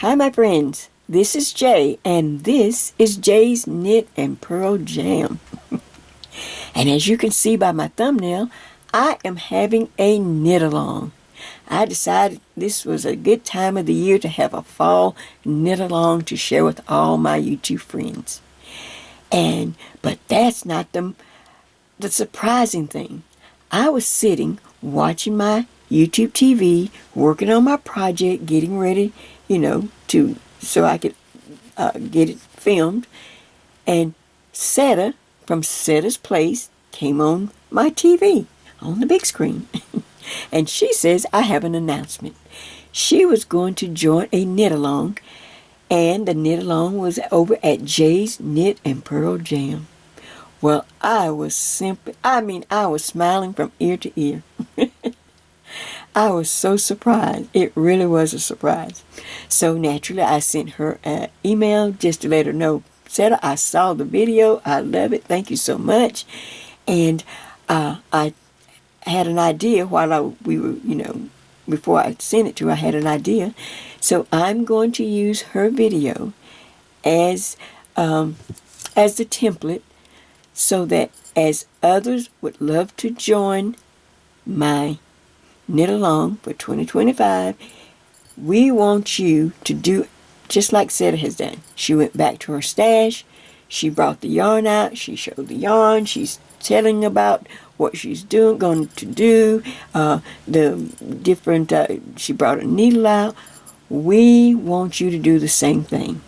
Hi my friends, this is Jay, and this is Jay's Knit and Purl Jam. And as you can see by my thumbnail, I am having a knit along. I decided this was a good time of the year to have a fall knit along to share with all my YouTube friends. But that's not the surprising thing. I was sitting watching my YouTube TV, working on my project, getting ready, so I could get it filmed. And Seta from Seta's Place came on my TV, on the big screen. And she says, I have an announcement. She was going to join a knit along, and the knit along was over at Jay's Knit and Purl Jam. Well, I was smiling from ear to ear. I was so surprised. It really was a surprise. So naturally, I sent her an email just to let her know, Seta, I saw the video. I love it. Thank you so much. And I had an idea before I sent it to her, I had an idea. So I'm going to use her video as the template so that as others would love to join my knit along for 2025, we want you to do just like Seta has done. She went back to her stash, she brought the yarn out, she showed the yarn, she's telling about what she's going to do, the different, she brought a needle out. We want you to do the same thing.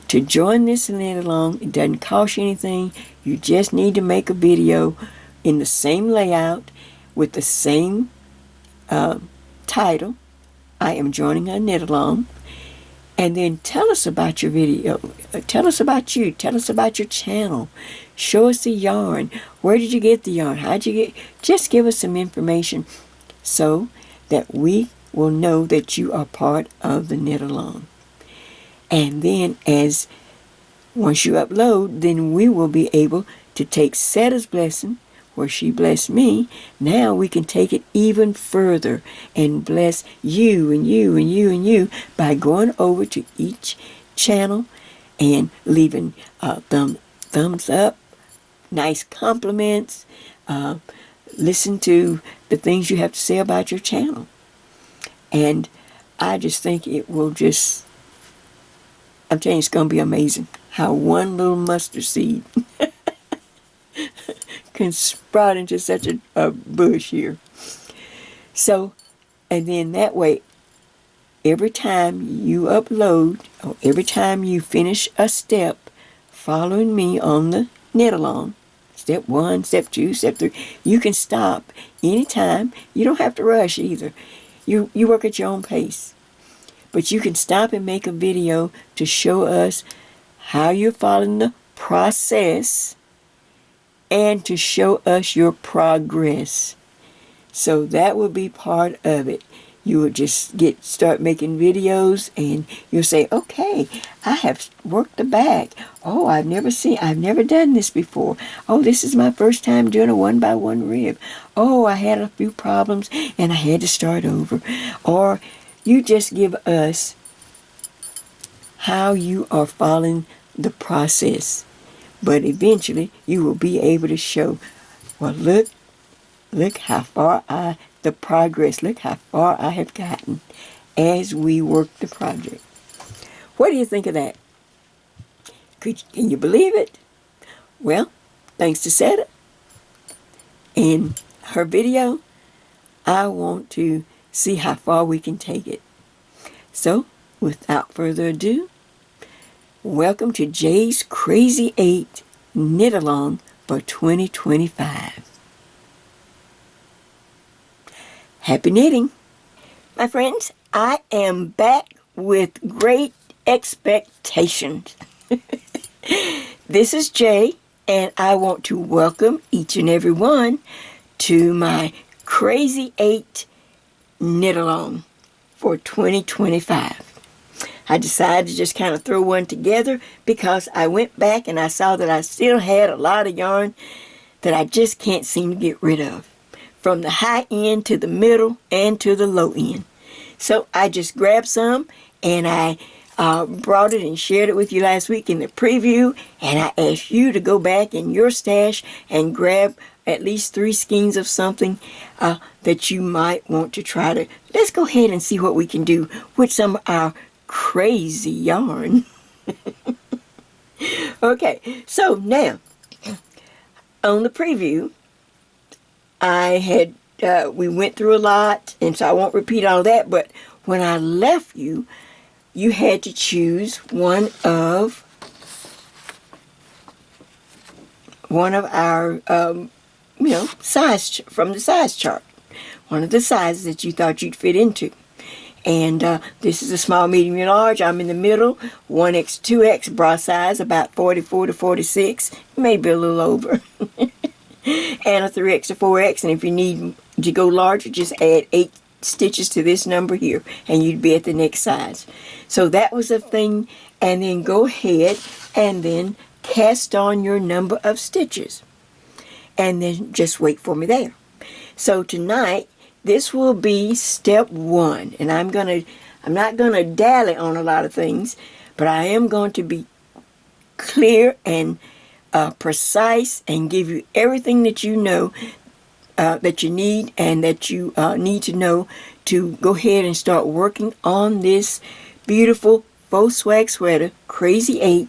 To join this knit along, it doesn't cost you anything. You just need to make a video in the same layout with the same title, I am joining a knit along, and then tell us about your video, tell us about you, tell us about your channel, show us the yarn, where did you get the yarn, just give us some information so that we will know that you are part of the knit along. And then once you upload, then we will be able to take Seta's blessing where she blessed me. Now we can take it even further and bless you and you and you and you by going over to each channel and leaving thumbs up, nice compliments, listen to the things you have to say about your channel. And I just think it will I'm telling you, it's going to be amazing how one little mustard seed can sprout into such a bush here. So, and then that way, every time you upload, or every time you finish a step following me on the knit along, step 1, step 2, step 3, you can stop anytime. You don't have to rush either. You work at your own pace. But you can stop and make a video to show us how you're following the process and to show us your progress. So that will be part of it. You will just start making videos and you'll say, okay, I have worked the back. Oh, I've never done this before. Oh, this is my first time doing a 1x1 rib. Oh, I had a few problems and I had to start over. Or you just give us how you are following the process. But eventually, you will be able to show, well, look how far the progress, look how far I have gotten as we work the project. What do you think of that? Can you believe it? Well, thanks to Seta and her video, I want to see how far we can take it. So, without further ado, welcome to Jay's Crazy 8 Knit Along for 2025. Happy knitting! My friends, I am back with great expectations. This is Jay, and I want to welcome each and every one to my Crazy 8 Knit Along for 2025. I decided to just kind of throw one together because I went back and I saw that I still had a lot of yarn that I just can't seem to get rid of, from the high end to the middle and to the low end. So I just grabbed some and I brought it and shared it with you last week in the preview, and I asked you to go back in your stash and grab at least 3 skeins of something that you might want to try to. Let's go ahead and see what we can do with some of our crazy yarn. Okay, so now on the preview, I had we went through a lot, and so I won't repeat all that, but when I left you, you had to choose one of our size from the size chart, one of the sizes that you thought you'd fit into. And this is a small, medium, and large. I'm in the middle, 1X, 2X bra size, about 44 to 46, maybe a little over. And a 3X to 4X, and if you need to go larger, just add 8 stitches to this number here, and you'd be at the next size. So that was a thing, and then go ahead and then cast on your number of stitches, and then just wait for me there. So tonight, this will be step 1, and I'm not gonna dally on a lot of things, but I am going to be clear and precise and give you everything that you know that you need and that you need to know to go ahead and start working on this beautiful faux swag sweater, Crazy 8,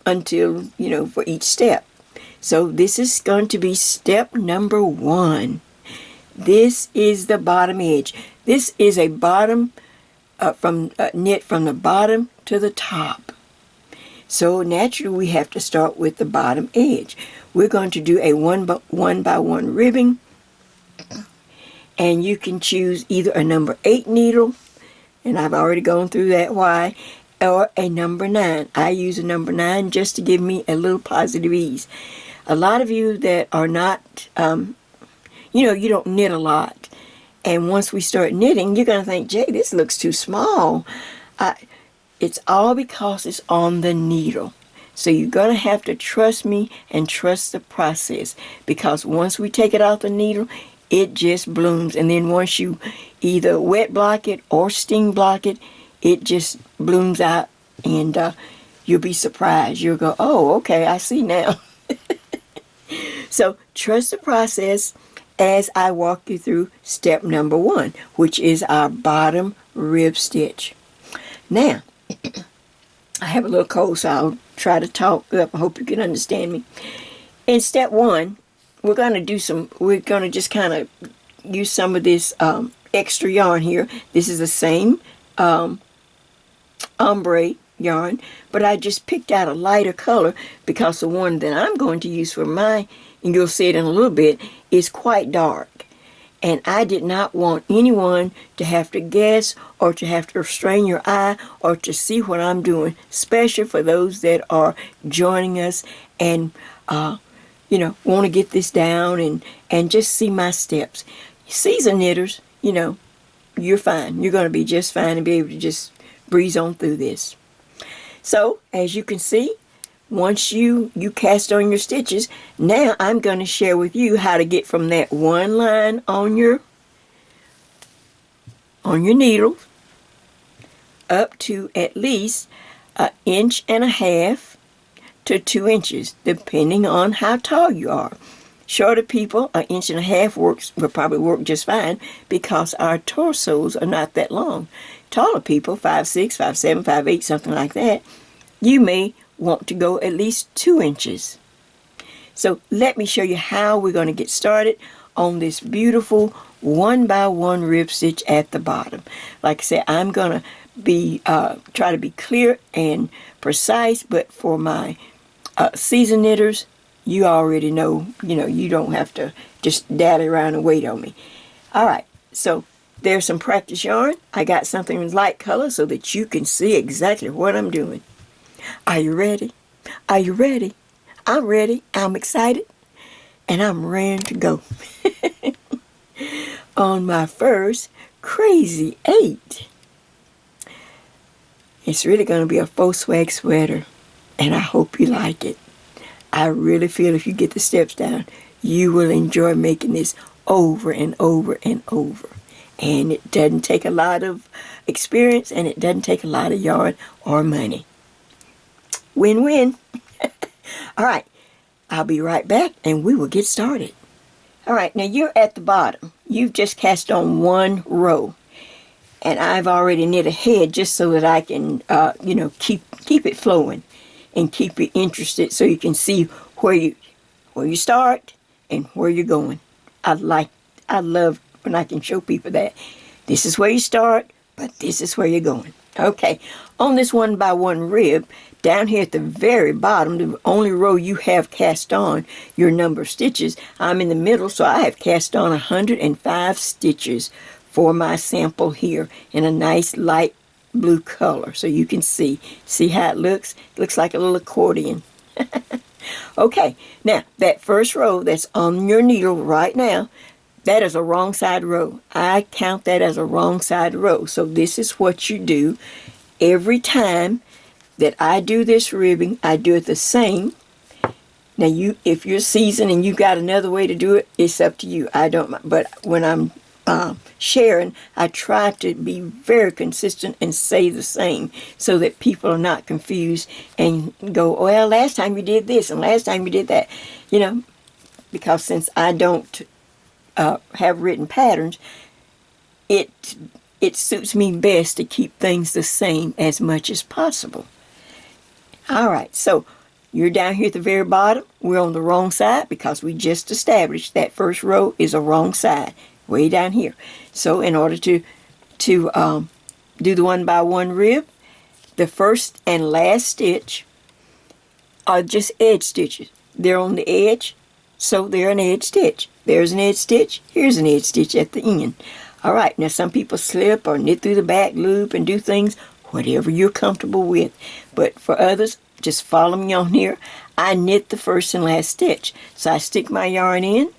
until, for each step. So this is going to be step number 1. This is the bottom edge. This is a bottom knit from the bottom to the top. So naturally we have to start with the bottom edge. We're going to do a 1 by 1 ribbing, and you can choose either a number 8 needle, and I've already gone through that why, or a number 9. I use a number 9 just to give me a little positive ease. A lot of you that are not, you don't knit a lot, and once we start knitting, you're going to think, Jay, this looks too small. It's all because it's on the needle. So you're going to have to trust me and trust the process, because once we take it off the needle, it just blooms. And then once you either wet block it or steam block it, it just blooms out, and you'll be surprised. You'll go, oh, okay, I see now. So trust the process as I walk you through step number 1, which is our bottom rib stitch. Now, I have a little cold, so I'll try to talk up. I hope you can understand me. In step 1, we're going to just kind of use some of this extra yarn here. This is the same ombre yarn, but I just picked out a lighter color because the one that I'm going to use for mine, and you'll see it in a little bit, is quite dark. And I did not want anyone to have to guess or to have to strain your eye or to see what I'm doing, especially for those that are joining us and, want to get this down and just see my steps. Seasoned knitters, you're fine. You're going to be just fine and be able to just breeze on through this. So, as you can see, once you cast on your stitches, now I'm going to share with you how to get from that one line on your needle up to at least 1.5 inches to 2 inches, depending on how tall you are. Shorter people, 1.5 inches will probably work just fine because our torsos are not that long. Taller people, 5'6", 5'7", 5'8", something like that, you may want to go at least 2 inches. So let me show you how we're going to get started on this beautiful 1 by 1 rib stitch at the bottom. Like I said, I'm going to be try to be clear and precise, but for my seasoned knitters, you already know, you don't have to just dally around and wait on me. All right, so there's some practice yarn. I got something in light color so that you can see exactly what I'm doing. Are you ready? Are you ready? I'm ready. I'm excited. And I'm ready to go. On my first Crazy 8. It's really going to be a faux swag sweater. And I hope you like it. I really feel if you get the steps down, you will enjoy making this over and over and over. And it doesn't take a lot of experience, and it doesn't take a lot of yarn or money. Win-win. All right, I'll be right back and we will get started. All right, now you're at the bottom. You've just cast on one row. And I've already knit ahead just so that I can, keep it flowing and keep you interested so you can see where you start and where you're going. I love when I can show people that this is where you start, but this is where you're going. Okay, on this 1x1 rib, down here at the very bottom, the only row you have cast on your number of stitches, I'm in the middle, so I have cast on 105 stitches for my sample here in a nice light blue color, so you can see how it looks. It looks like a little accordion. Okay, now that first row that's on your needle right now, that is a wrong side row. I count that as a wrong side row. So this is what you do every time that I do this ribbing. I do it the same. Now if you're seasoned and you got another way to do it, it's up to you. I don't mind. But when I'm sharing, I try to be very consistent and say the same so that people are not confused and go, well, last time you did this and last time you did that. Because since I don't have written patterns, it suits me best to keep things the same as much as possible. All right, so you're down here at the very bottom. We're on the wrong side because we just established that first row is a wrong side, way down here. So in order to do the 1x1 rib, the first and last stitch are just edge stitches. They're on the edge, so they're an edge stitch. There's an edge stitch. Here's an edge stitch at the end. All right, now some people slip or knit through the back loop and do things, whatever you're comfortable with. But for others, just follow me on here. I knit the first and last stitch. So I stick my yarn in.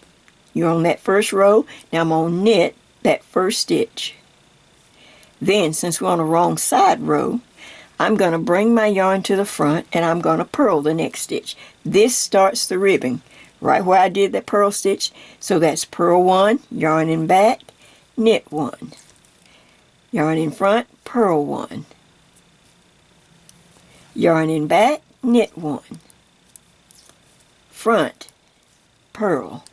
You're on that first row. Now I'm going to knit that first stitch. Then, since we're on the wrong side row, I'm going to bring my yarn to the front and I'm going to purl the next stitch. This starts the ribbing right where I did that purl stitch. So that's purl 1, yarn in back, knit 1. Yarn in front, purl 1. Yarn in back, knit 1. Front, purl.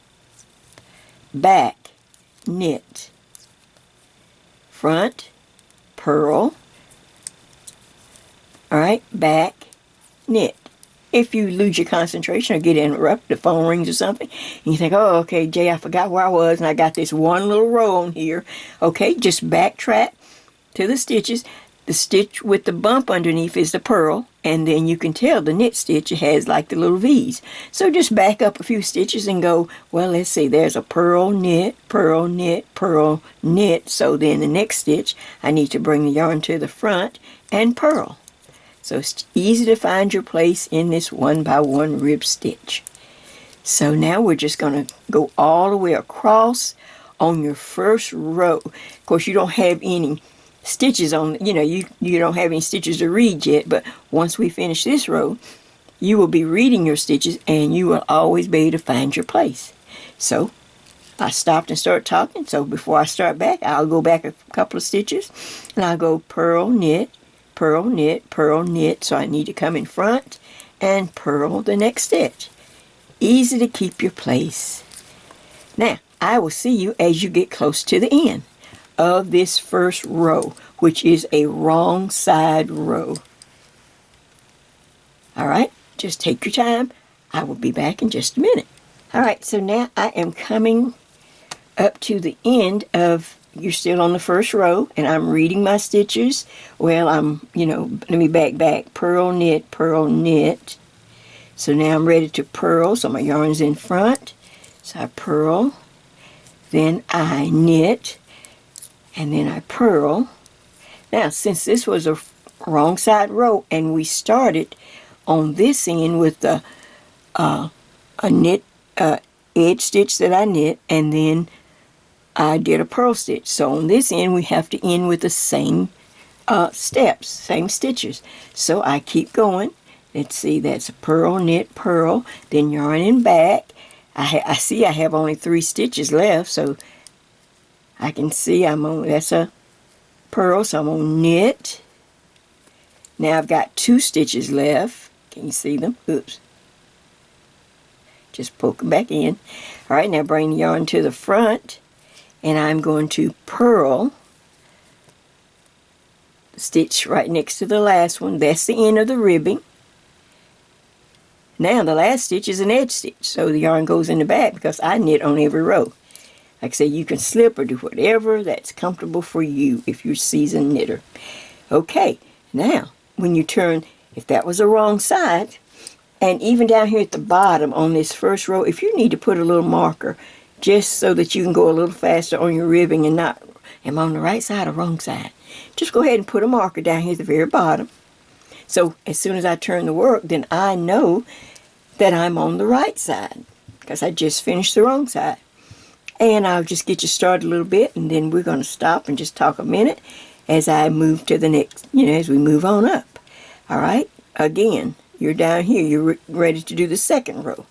Back, knit. Front, purl. All right, back, knit. If you lose your concentration or get interrupted, the phone rings or something, and you think, oh, okay, Jay, I forgot where I was, and I got this one little row on here. Okay, just backtrack to the stitches. The stitch with the bump underneath is the purl, and then you can tell the knit stitch, it has like the little V's. So just back up a few stitches and go, well, let's see, there's a purl, knit, purl, knit, purl, knit. So then the next stitch, I need to bring the yarn to the front and purl. So it's easy to find your place in this 1x1 rib stitch. So now we're just going to go all the way across on your first row. Of course, you don't have any stitches on, you don't have any stitches to read yet, but once we finish this row, you will be reading your stitches and you will always be able to find your place. So I stopped and started talking, so before I start back, I'll go back a couple of stitches and I'll go purl, knit, purl, knit, purl, knit. So I need to come in front and purl the next stitch. Easy to keep your place. Now, I will see you as you get close to the end of this first row, which is a wrong side row. All right, just take your time. I will be back in just a minute. All right, so now I am coming up to the end of, you're still on the first row, and I'm reading my stitches. Well, let me back, purl, knit, purl, knit. So now I'm ready to purl, so my yarn's in front. So I purl, then I knit, and then I purl. Now, since this was a wrong side row, and we started on this end with the a knit edge stitch that I knit, and then I did a purl stitch. So on this end, we have to end with the same steps, same stitches. So I keep going. Let's see, that's a purl, knit, purl, then yarn in back. I see I have only 3 stitches left, so I can see that's a purl, so I'm going to knit. Now I've got 2 stitches left. Can you see them? Oops. Just poke them back in. All right, now bring the yarn to the front, and I'm going to purl the stitch right next to the last one. That's the end of the ribbing. Now the last stitch is an edge stitch, so the yarn goes in the back because I knit on every row. Like I say, you can slip or do whatever that's comfortable for you if you're a seasoned knitter. Okay, now when you turn, if that was the wrong side, and even down here at the bottom on this first row, if you need to put a little marker just so that you can go a little faster on your ribbing and not, am I on the right side or wrong side? Just go ahead and put a marker down here at the very bottom. So as soon as I turn the work, then I know that I'm on the right side because I just finished the wrong side. And I'll just get you started a little bit, and then we're going to stop and just talk a minute as I move to the next, as we move on up. All right, again, you're down here. You're ready to do the second row.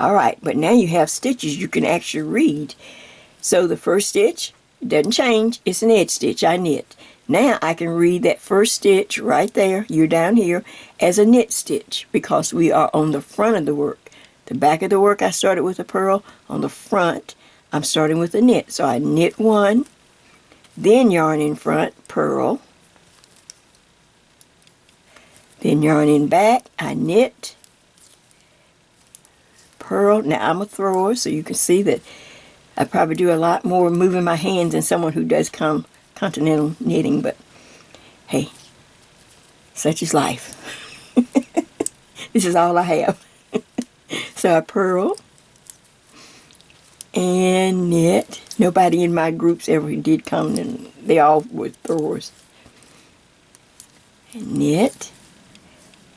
All right, but now you have stitches you can actually read. So the first stitch doesn't change. It's an edge stitch. I knit. Now I can read that first stitch right there, you're down here, as a knit stitch because we are on the front of the work. The back of the work I started with a purl. On the front, I'm starting with a knit. So I knit 1, then yarn in front, purl. Then yarn in back, I knit, purl. Now I'm a thrower, so you can see that I probably do a lot more moving my hands than someone who does continental knitting, but hey, such is life. This is all I have. So I purl and knit. Nobody in my groups ever did continental. They all were throwers. And knit.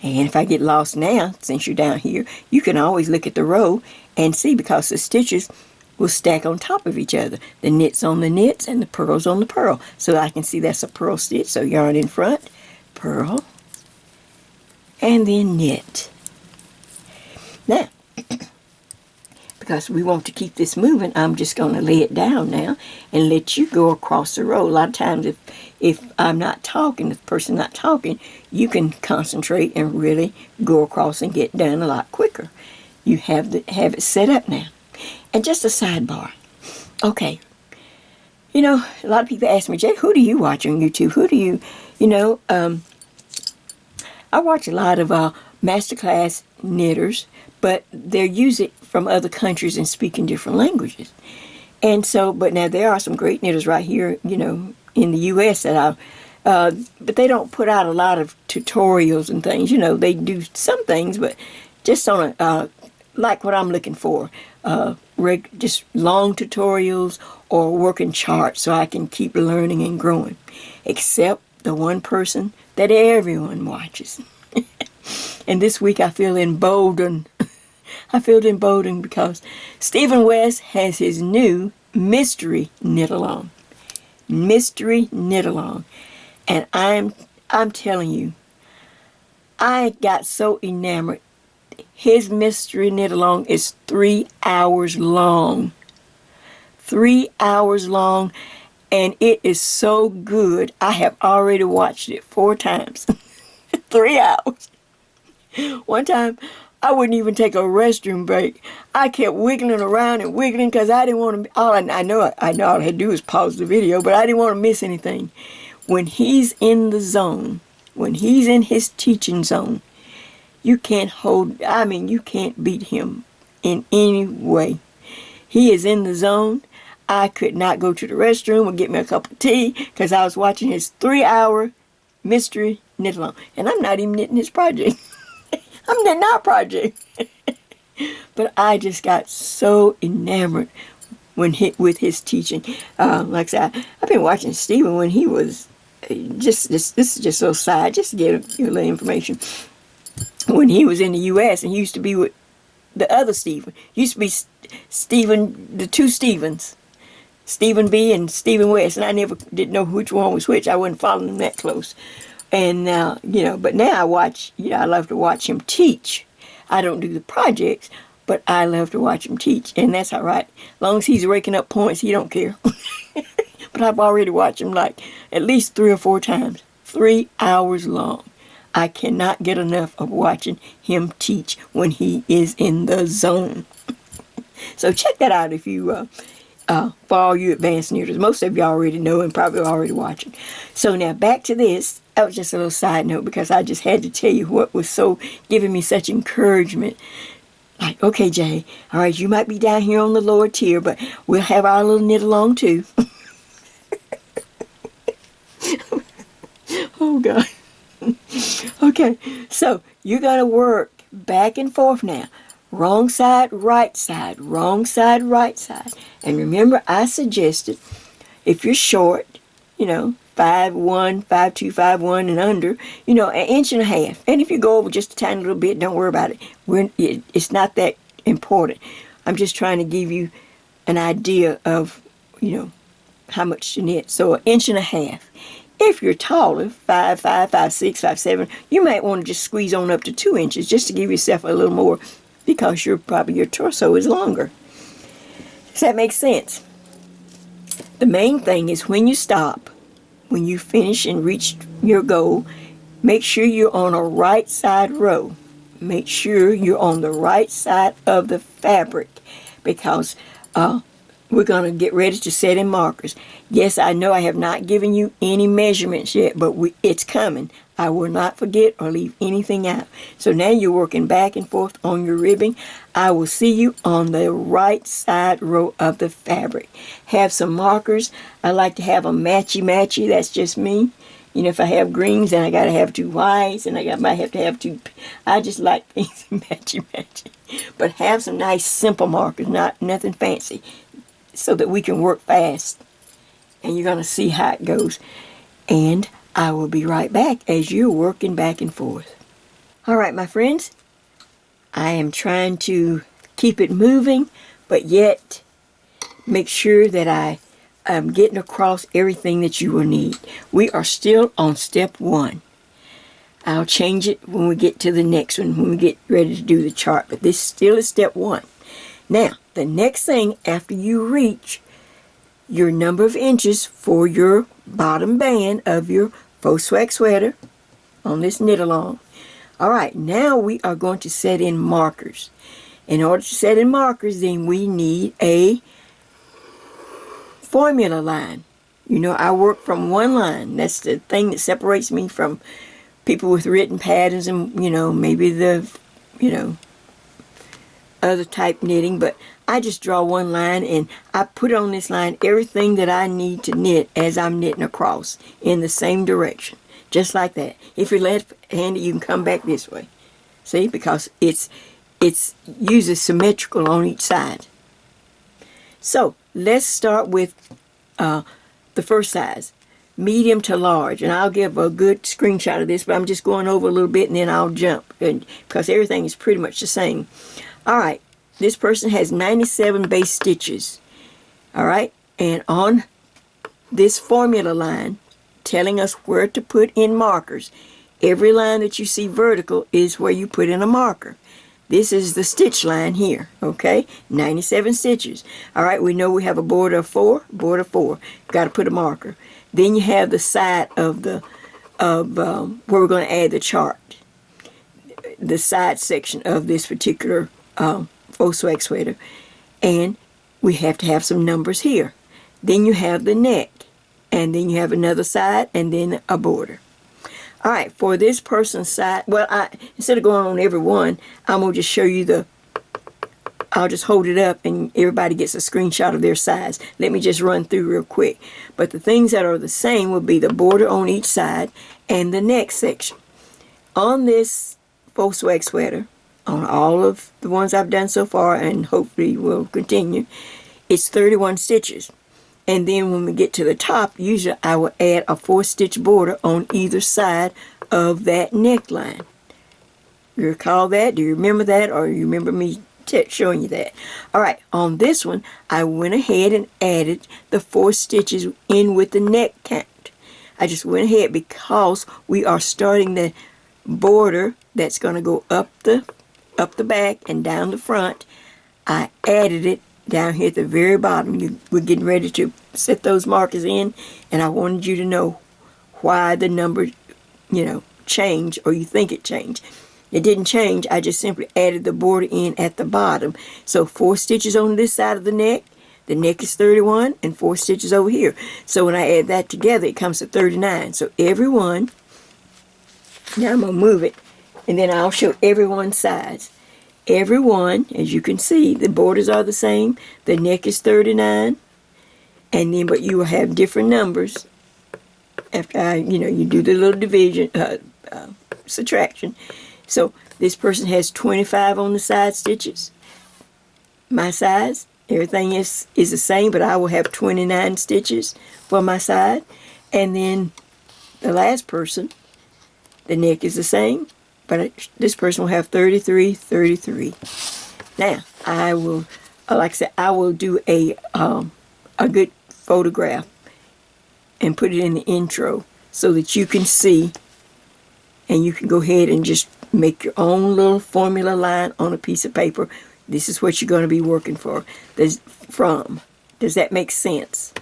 And if I get lost now, since you're down here, you can always look at the row and see because the stitches will stack on top of each other. The knits on the knits and the purls on the purl. So I can see that's a purl stitch. So yarn in front, purl, and then knit. Now, because we want to keep this moving, I'm just going to lay it down now and let you go across the row. A lot of times if I'm not talking, if the person's not talking, you can concentrate and really go across and get done a lot quicker. You have it set up now. And just a sidebar. Okay. A lot of people ask me, Jay, who do you watch on YouTube? Who do you, I watch a lot of masterclass knitters, but they're using from other countries and speaking different languages. And so, but now there are some great knitters right here, in the U.S. that but they don't put out a lot of tutorials and things. They do some things, but just on like what I'm looking for. Just long tutorials or working charts so I can keep learning and growing. Except the one person that everyone watches. And this week I feel emboldened. I feel emboldened because Stephen West has his new mystery knit-along. Mystery knit-along. And I'm telling you, I got so enamored. His mystery knit-along is 3 hours long. 3 hours long, and it is so good. I have already watched it 4 times. 3 hours. One time, I wouldn't even take a restroom break. I kept wiggling around and wiggling because I didn't want to. I know all I had to do was pause the video, but I didn't want to miss anything. When he's in the zone, when he's in his teaching zone, you can't beat him in any way. He is in the zone. I could not go to the restroom or get me a cup of tea because I was watching his 3-hour mystery knit-along. And I'm not even knitting his project. I'm knitting our project. But I just got so enamored with his teaching. Like I said, I've been watching Stephen when he was this is just so side, just to get you a little information. When he was in the U.S. and he used to be with the other Stephen. Used to be Stephen, the 2 Stephens. Stephen B. and Stephen West. And I never did know which one was which. I wasn't following them that close. And now, but now I love to watch him teach. I don't do the projects, but I love to watch him teach, and that's all right. As long as he's raking up points, he don't care. But I've already watched him like at least 3 or 4 times, 3 hours long. I cannot get enough of watching him teach when he is in the zone. So check that out if you, for all you advanced knitters. Most of you already know and probably already watching. So now back to this. That was just a little side note because I just had to tell you what was so giving me such encouragement. Like, okay, Jay, all right, you might be down here on the lower tier, but we'll have our little knit along too. Oh, God. Okay, so you're going to work back and forth now. Wrong side, right side, wrong side, right side. And remember, I suggested if you're short, 5'1", 5'2", 5'1", and under, 1.5 inches. And if you go over just a tiny little bit, don't worry about it. It's not that important. I'm just trying to give you an idea of, how much to knit. So 1.5 inches. If you're taller, 5'5", 5'6", 5'7", you might want to just squeeze on up to 2 inches just to give yourself a little more because your torso is longer. Does that make sense? The main thing is when you stop, when you finish and reach your goal, make sure you're on a right side row. Make sure you're on the right side of the fabric because we're going to get ready to set in markers. Yes, I know I have not given you any measurements yet, but it's coming. I will not forget or leave anything out. So now you're working back and forth on your ribbing. I will see you on the right side row of the fabric. Have some markers. I like to have a matchy-matchy. That's just me. If I have greens, then I got to have 2 whites, and might have to have 2. I just like things matchy-matchy. But have some nice simple markers, nothing fancy, so that we can work fast. And you're going to see how it goes. And I will be right back as you're working back and forth. All right, my friends. I am trying to keep it moving, but yet make sure that I am getting across everything that you will need. We are still on step 1. I'll change it when we get to the next one, when we get ready to do the chart. But this still is step 1. Now, the next thing after you reach your number of inches for your bottom band of your faux swag sweater on this knit along. All right, now we are going to set in markers. In order to set in markers, then we need a formula line. I work from one line. That's the thing that separates me from people with written patterns and, maybe the, other type knitting, but I just draw one line and I put on this line everything that I need to knit as I'm knitting across in the same direction, just like that. If you're left-handed, you can come back this way. See, because it's uses symmetrical on each side. So let's start with the first size, medium to large, and I'll give a good screenshot of this, but I'm just going over a little bit and then I'll jump because everything is pretty much the same. All right, this person has 97 base stitches. All right, and on this formula line, telling us where to put in markers. Every line that you see vertical is where you put in a marker. This is the stitch line here, okay? 97 stitches. All right, we know we have a border of 4, border 4. Got to put a marker. Then you have the side of the where we're going to add the chart. The side section of this particular faux swag sweater, and we have to have some numbers here. Then you have the neck, and then you have another side, and then a border. All right, for this person's side, well, instead of going on every one, I'm going to just show you I'll just hold it up and everybody gets a screenshot of their size. Let me just run through real quick. But the things that are the same will be the border on each side and the neck section. On this faux swag sweater, on all of the ones I've done so far and hopefully will continue, it's 31 stitches. And then when we get to the top, usually I will add a 4-stitch border on either side of that neckline. You recall that? Do you remember that? Or you remember me showing you that? All right, on this one, I went ahead and added the 4 stitches in with the neck count. I just went ahead because we are starting the border that's going to go up the back and down the front. I added it down here at the very bottom. We're getting ready to set those markers in, and I wanted you to know why the number, changed, or you think it changed. It didn't change. I just simply added the border in at the bottom. So 4 stitches on this side of the neck is 31, and 4 stitches over here. So when I add that together, it comes to 39. So every one, now I'm going to move it, and then I'll show every one size. Every one, as you can see, the borders are the same. The neck is 39, and then, but you will have different numbers after you do the little division, subtraction. So this person has 25 on the side stitches. My size, everything is the same, but I will have 29 stitches for my side. And then the last person, the neck is the same, but this person will have 33. Now, I will, like I said, I will do a good photograph and put it in the intro so that you can see, and you can go ahead and just make your own little formula line on a piece of paper. This is what you're going to be working from. Does that make sense?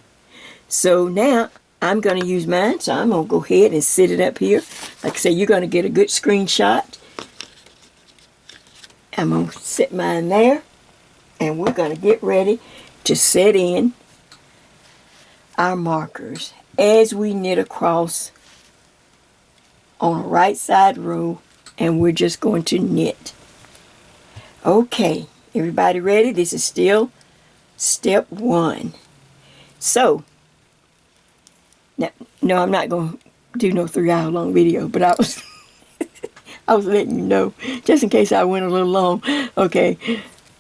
So now I'm going to use mine, so I'm going to go ahead and set it up here. Like I say, you're going to get a good screenshot. I'm going to set mine there, and we're going to get ready to set in our markers as we knit across on a right side row, and we're just going to knit. Okay, everybody ready? This is still step 1. So, now, no, I'm not going to do no 3-hour long video, but I was I was letting you know, just in case I went a little long. Okay,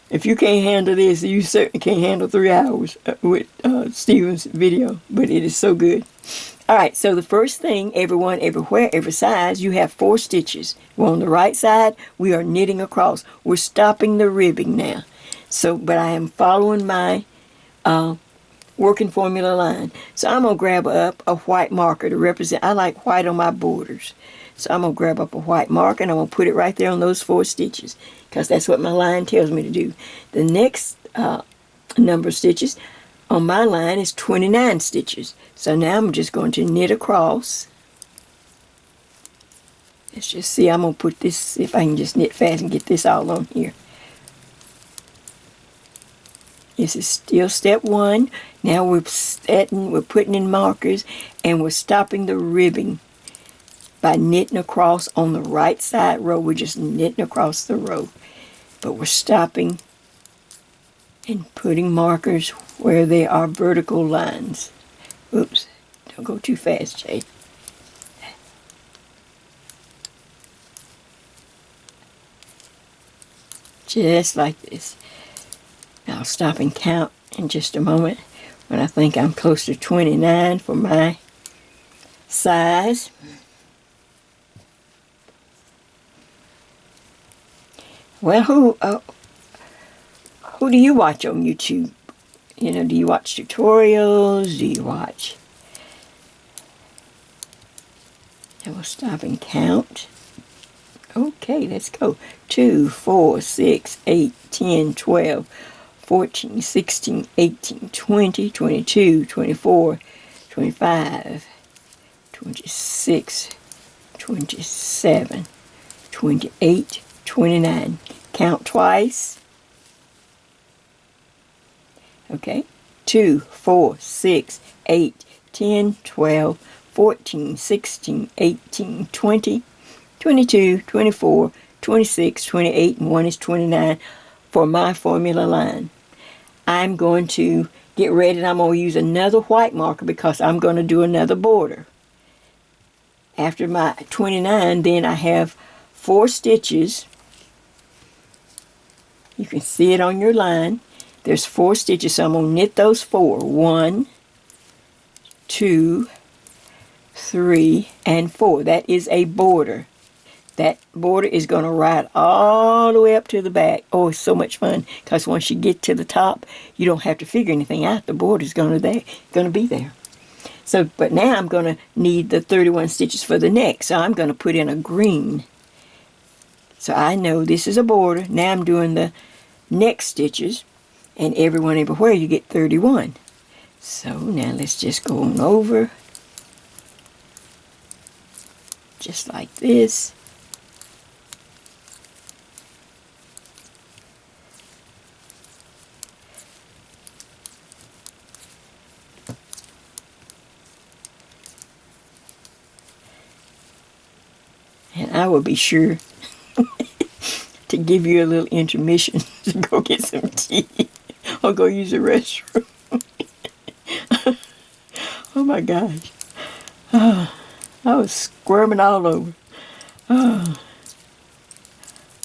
if you can't handle this, you certainly can't handle 3 hours with Steven's video, but it is so good. Alright, so the first thing, everyone, everywhere, every size, you have 4 stitches. We're on the right side, we are knitting across. We're stopping the ribbing now. So, but I am following my working formula line. So I'm going to grab up a white marker to represent, I like white on my borders. So I'm going to grab up a white marker and I'm going to put it right there on those 4 stitches, because that's what my line tells me to do. The next number of stitches on my line is 29 stitches. So now I'm just going to knit across. Let's just see, I'm going to put this, if I can just knit fast and get this all on here. This is still step 1. Now we're putting in markers, and we're stopping the ribbing by knitting across on the right side row. We're just knitting across the row, but we're stopping and putting markers where there are vertical lines. Oops, don't go too fast, Jay. Just like this. I'll stop and count in just a moment when I think I'm close to 29 for my size. Well, who do you watch on YouTube? You know, do you watch tutorials? Do you watch? And we'll stop and count. Okay, let's go. 2, 4, 6, 8, 10, 12, 14, 16, 18, 20, 22, 24, 25, 26, 27, 28, 29. Count twice. Okay. 2, 4, 6, 8, 10, 12, 14, 16, 18, 20, 22, 24, 26, 28, and 1 is 29 for my formula line. I'm going to get ready, and I'm going to use another white marker because I'm going to do another border. After my 29, then I have 4 stitches. You can see it on your line. There's 4 stitches, so I'm going to knit those 4. 1, 2, 3, and 4. That is a border. That border is going to ride all the way up to the back. Oh, it's so much fun, because once you get to the top, you don't have to figure anything out. The border is going to be there. So, but now I'm going to need the 31 stitches for the neck. So I'm going to put in a green. So I know this is a border. Now I'm doing the neck stitches, and everyone everywhere you get 31. So now let's just go on over, just like this. And I will be sure to give you a little intermission to go get some tea or go use the restroom. Oh my gosh. I was squirming all over. All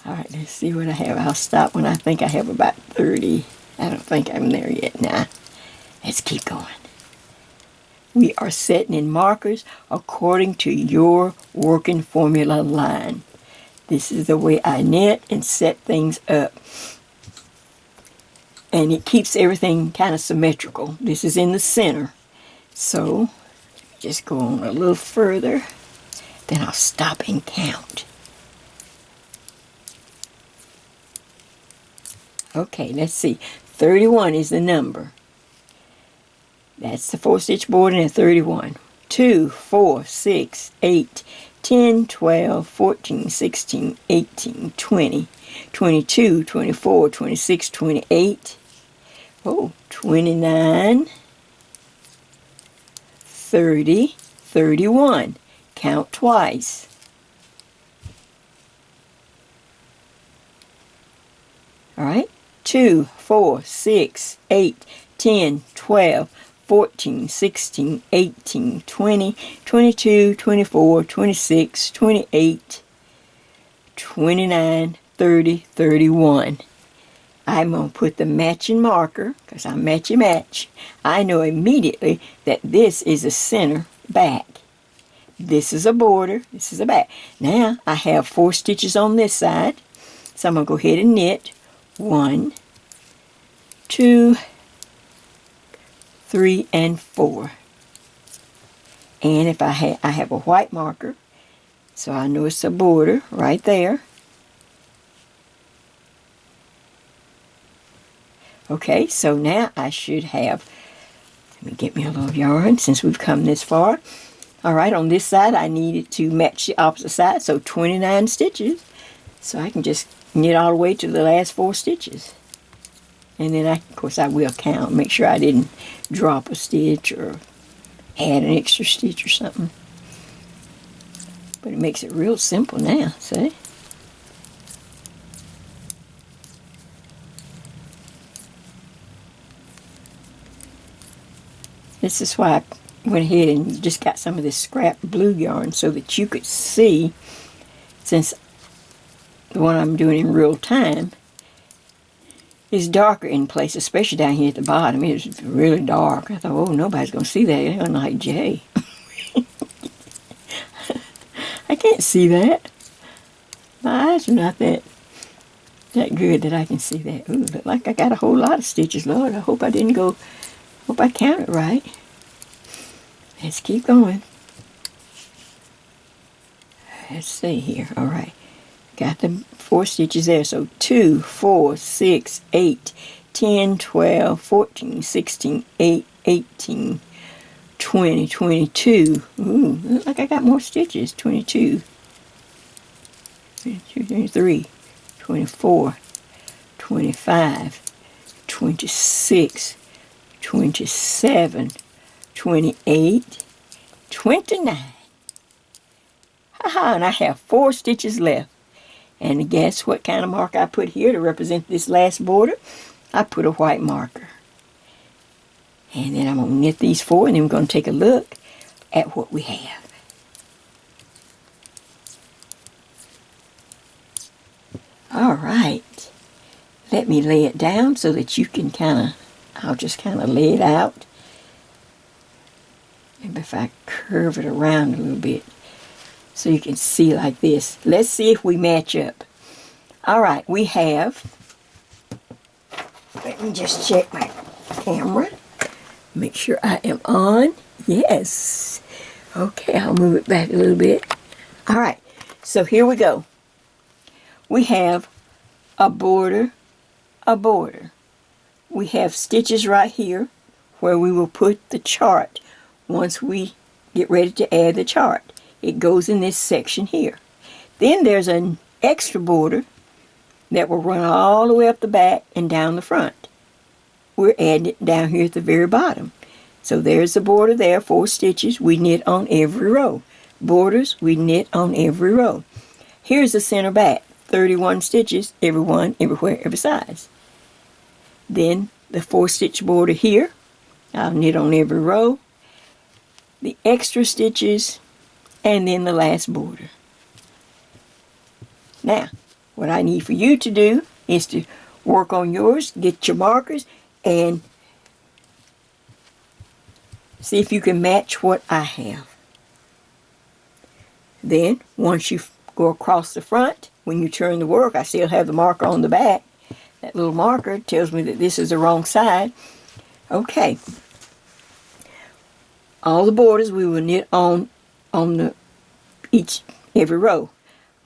right, let's see what I have. I'll stop when I think I have about 30. I don't think I'm there yet. Nah, let's keep going. We are setting in markers according to your working formula line. This is the way I knit and set things up. And it keeps everything kind of symmetrical. This is in the center. So, just go on a little further. Then I'll stop and count. Okay, let's see. 31 is the number. That's the 4-stitch board and a 31. 2, 4, 6, 8, 10, 12, 14, 16, 18, 20, 22, 24, 26, 28. Oh, 29, 30, 31. Count twice. All right. 2, 4, 6, 8, 10, 12, 14, 16, 18, 20, 22, 24, 26, 28, 29, 30, 31. I'm going to put the matching marker, because I match. I know immediately that this is a center back. This is a border, this is a back. Now, I have 4 stitches on this side, so I'm going to go ahead and knit 1, 2, 3, and 4. And if I have a white marker, so I know it's a border right there. Okay, so now I should have, let me get me a little yarn since we've come this far. All right, on this side I needed to match the opposite side, so 29 stitches. So I can just knit all the way to the last 4 stitches. And then, of course, I will count, make sure I didn't drop a stitch or add an extra stitch or something. But it makes it real simple now, see? This is why I went ahead and just got some of this scrap blue yarn so that you could see, since the one I'm doing in real time is darker in place, especially down here at the bottom. It's really dark. I thought, oh, nobody's going to see that. They're going to like Jay. I can't see that. My eyes are not that good that I can see that. Ooh, look like I got a whole lot of stitches. Lord, I hope I didn't go, hope I counted right. Let's keep going. Let's see here. All right. Got the 4 stitches there. So 2, 4, 6, 8, 10, 12, 14, 16, 18, 20, 22. Ooh, looks like I got more stitches. 22, 22, 23, 24, 25, 26, 27, 28, 29. Haha, and I have 4 stitches left. And guess what kind of marker I put here to represent this last border? I put a white marker. And then I'm going to knit these 4, and then we're going to take a look at what we have. All right. Let me lay it down so that you can I'll just kind of lay it out. Maybe if I curve it around a little bit so you can see like this. Let's see if we match up. All right, we have, let me just check my camera. Make sure I am on. Yes. Okay, I'll move it back a little bit. All right, so here we go. We have a border a border. We have stitches right here where we will put the chart once we get ready to add the chart. It goes in this section here. Then there's an extra border that will run all the way up the back and down the front. We're adding it down here at the very bottom. So there's the border there, 4 stitches. We knit on every row. Borders, we knit on every row. Here's the center back, 31 stitches, every one, everywhere, every size. Then the 4-stitch border here, I'll knit on every row. The extra stitches, and then the last border. Now, what I need for you to do is to work on yours, get your markers, and see if you can match what I have. Then, once you go across the front, when you turn the work, I still have the marker on the back. That little marker tells me that this is the wrong side. Okay. All the borders we will knit on every row.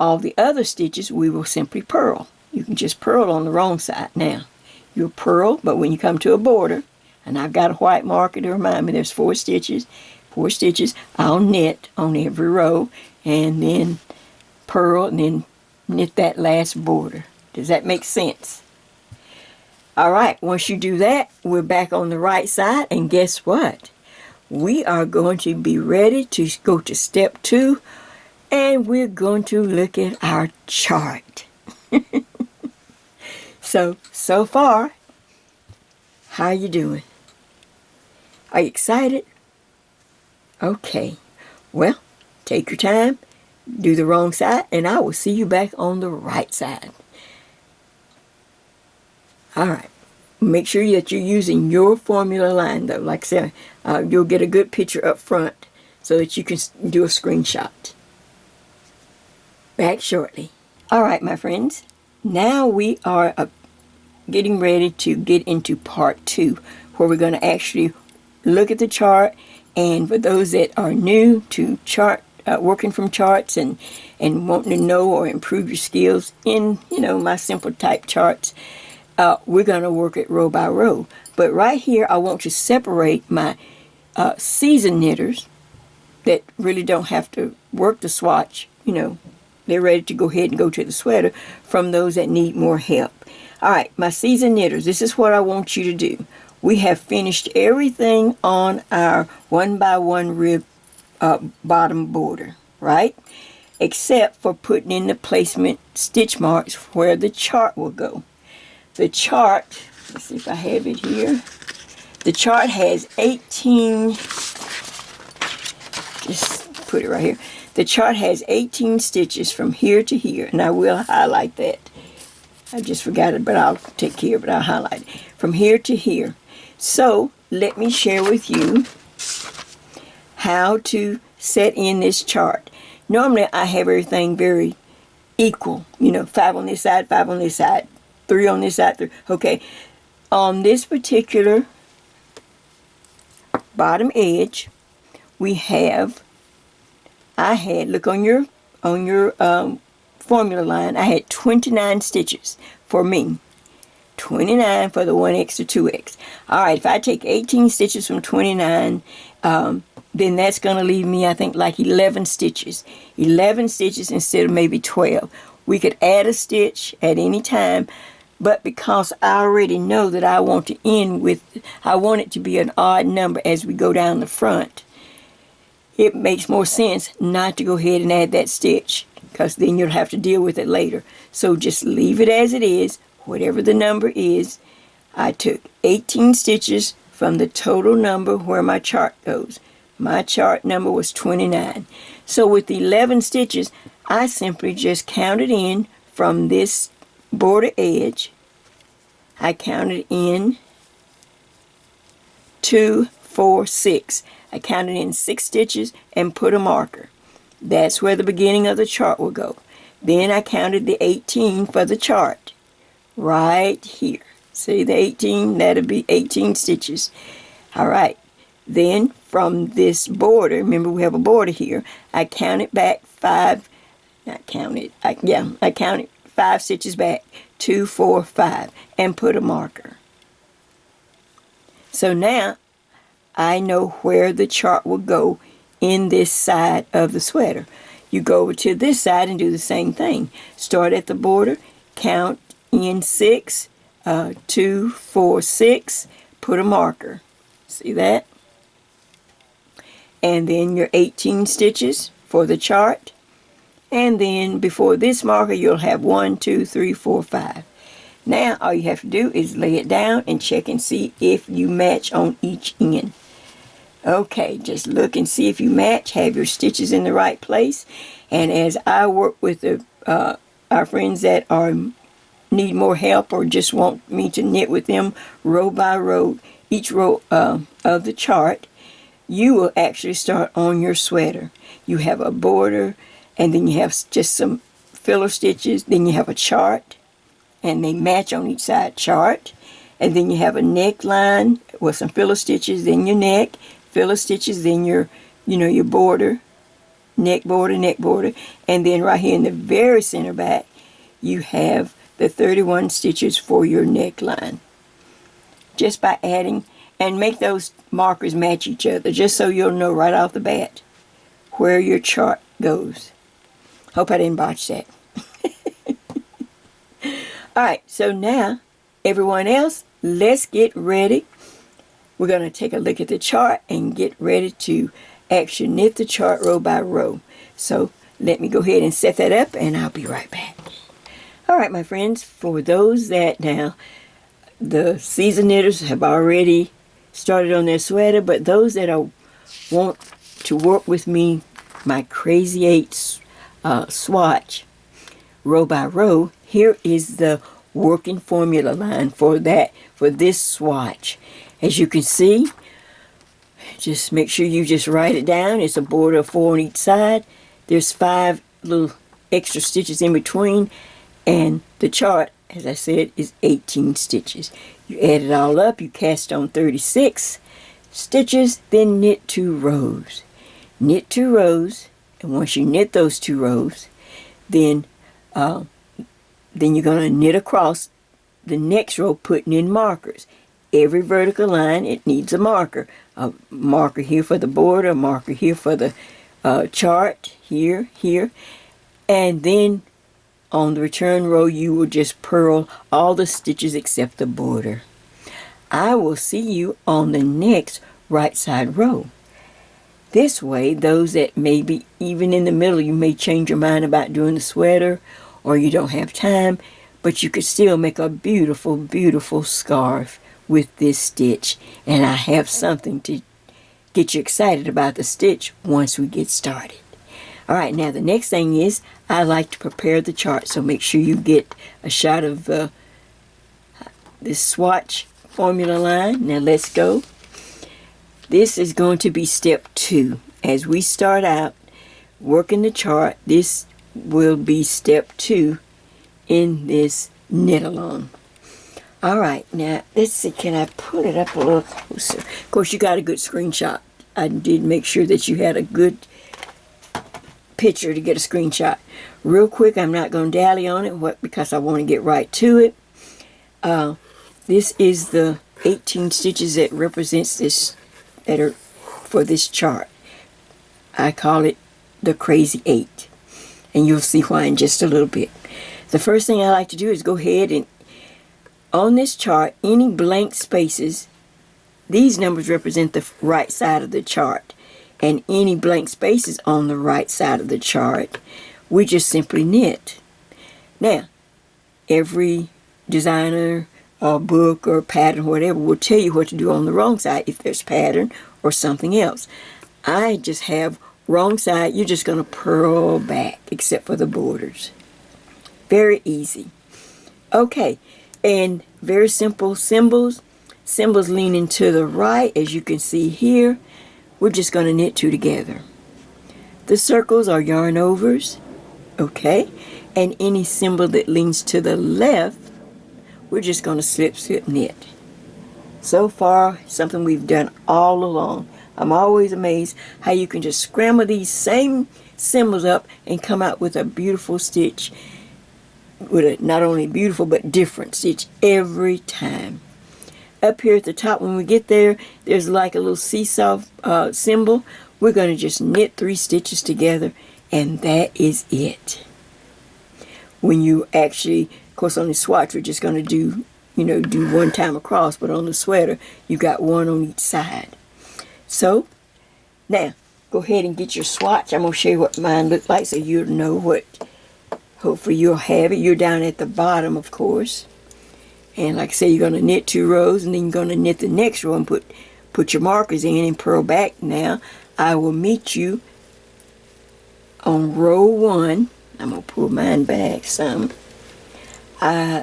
All the other stitches we will simply purl. You can just purl on the wrong side. Now, you'll purl, but when you come to a border, and I've got a white marker to remind me there's 4 stitches, I'll knit on every row, and then purl, and then knit that last border. Does that make sense? Alright, once you do that, we're back on the right side, and guess what? We are going to be ready to go to step 2, and we're going to look at our chart. So far, how are you doing? Are you excited? Okay, well, take your time, do the wrong side, and I will see you back on the right side. Alright, make sure that you're using your formula line though. Like I said, you'll get a good picture up front so that you can do a screenshot. Back shortly. Alright, my friends, now we are getting ready to get into part 2, where we're going to actually look at the chart. And for those that are new to chart, working from charts and wanting to know or improve your skills in, my simple type charts, we're going to work it row by row. But right here, I want to separate my seasoned knitters that really don't have to work the swatch, they're ready to go ahead and go to the sweater, from those that need more help. Alright, my seasoned knitters, this is what I want you to do. We have finished everything on our 1x1 rib bottom border, right? Except for putting in the placement stitch marks where the chart will go. The chart, let's see if I have it here. The chart has 18, just put it right here. The chart has 18 stitches from here to here, and I will highlight that. I just forgot it, but I'll take care of it. I'll highlight it. From here to here. So, let me share with you how to set in this chart. Normally, I have everything very equal. 5 on this side, 5 on this side, 3 on this side, 3. Okay. On this particular bottom edge, we have, look on your formula line, I had 29 stitches for me. 29 for the 1x to 2x. Alright, if I take 18 stitches from 29, then that's going to leave me, I think, like 11 stitches. 11 stitches instead of maybe 12. We could add a stitch at any time, but because I already know that I want to end with, I want it to be an odd number as we go down the front, it makes more sense not to go ahead and add that stitch, because then you'll have to deal with it later. So just leave it as it is, whatever the number is. I took 18 stitches from the total number where my chart goes. My chart number was 29. So with 11 stitches, I simply just counted in from this border edge. I counted in 2, 4, 6. I counted in 6 stitches and put a marker. That's where the beginning of the chart will go. Then I counted the 18 for the chart. Right here. See the 18? That'll be 18 stitches. Alright. Then from this border, remember we have a border here, I counted back 5, I counted 5 stitches back 2, 4, 5, and put a marker. So now I know where the chart will go in this side of the sweater. You go over to this side and do the same thing. Start at the border, count in 6, 2, 4, 6, put a marker. See that? And then your 18 stitches for the chart. And then before this marker, you'll have 1, 2, 3, 4, 5. Now all you have to do is lay it down and check and see if you match on each end. Okay, just look and see if you match. Have your stitches in the right place. And as I work with our friends that need more help or just want me to knit with them row by row, each row of the chart, you will actually start on your sweater. You have a border, and then you have just some filler stitches. Then you have a chart, and they match on each side chart. And then you have a neckline with some filler stitches, then your neck, filler stitches, then your border, neck border. And then right here in the very center back, you have the 31 stitches for your neckline. Just by adding, and make those markers match each other, just so you'll know right off the bat where your chart goes. Hope I didn't botch that. Alright, so now, everyone else, let's get ready. We're going to take a look at the chart and get ready to actually knit the chart row by row. So, let me go ahead and set that up, and I'll be right back. Alright, my friends, for those that now, the seasoned knitters have already started on their sweater, but those that want to work with me, my Crazy 8 swatch, row by row, here is the working formula line for this swatch. As you can see, just make sure you just write it down. It's a border of 4 on each side. There's 5 little extra stitches in between, and the chart, as I said, is 18 stitches. You add it all up, you cast on 36 stitches, then knit 2 rows. Knit 2 rows, and once you knit those 2 rows, then you're going to knit across the next row, putting in markers. Every vertical line, it needs a marker. A marker here for the border, a marker here for the chart, here. And then on the return row, you will just purl all the stitches except the border. I will see you on the next right side row. This way, those that may be even in the middle, you may change your mind about doing the sweater, or you don't have time, but you could still make a beautiful, beautiful scarf with this stitch. And I have something to get you excited about the stitch once we get started. Alright, now the next thing is, I like to prepare the chart, so make sure you get a shot of this swatch formula line. Now let's go. This is going to be step 2. As we start out working the chart, this will be step 2 in this knit along. Alright, now let's see, can I put it up a little closer? Of course, you got a good screenshot. I did make sure that you had a good picture to get a screenshot. Real quick, I'm not going to dally on it because I want to get right to it. This is the 18 stitches that represents this, that are for this chart. I call it the Crazy 8, and you'll see why in just a little bit. The first thing I like to do is go ahead and on this chart, any blank spaces, these numbers represent the right side of the chart, and any blank spaces on the right side of the chart, we just simply knit. Now, every designer or book or pattern or whatever will tell you what to do on the wrong side if there's pattern or something else. I just have wrong side, you're just going to purl back except for the borders. Very easy. Okay, and very simple symbols. Symbols leaning to the right, as you can see here. We're just going to knit 2 together. The circles are yarn overs, okay? And any symbol that leans to the left, we're just going to slip, slip, knit. So far, something we've done all along. I'm always amazed how you can just scramble these same symbols up and come out with a beautiful stitch. with a not only beautiful but different stitch every time. Up here at the top, when we get there, there's like a little seesaw symbol. We're going to just knit 3 stitches together, and that is it. When you actually, of course on the swatch, we're just going to do, do one time across, but on the sweater, you got one on each side. So, now, go ahead and get your swatch. I'm going to show you what mine looked like so you'll know what, hopefully you'll have it. You're down at the bottom, of course. And like I say, you're going to knit 2 rows, and then you're going to knit the next row and put your markers in and purl back. Now, I will meet you on row 1. I'm going to pull mine back some.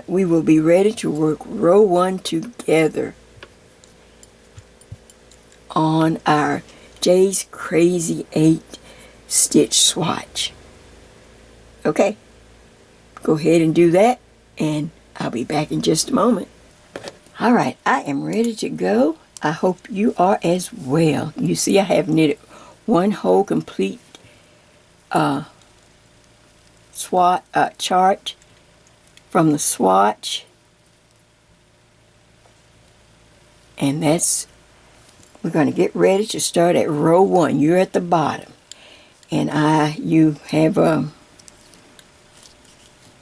We will be ready to work row 1 together on our Jay's Crazy 8 stitch swatch. Okay? Go ahead and do that, and I'll be back in just a moment. Alright, I am ready to go. I hope you are as well. You see, I have knitted one whole complete chart from the swatch. And we're going to get ready to start at row 1. You're at the bottom. And you have a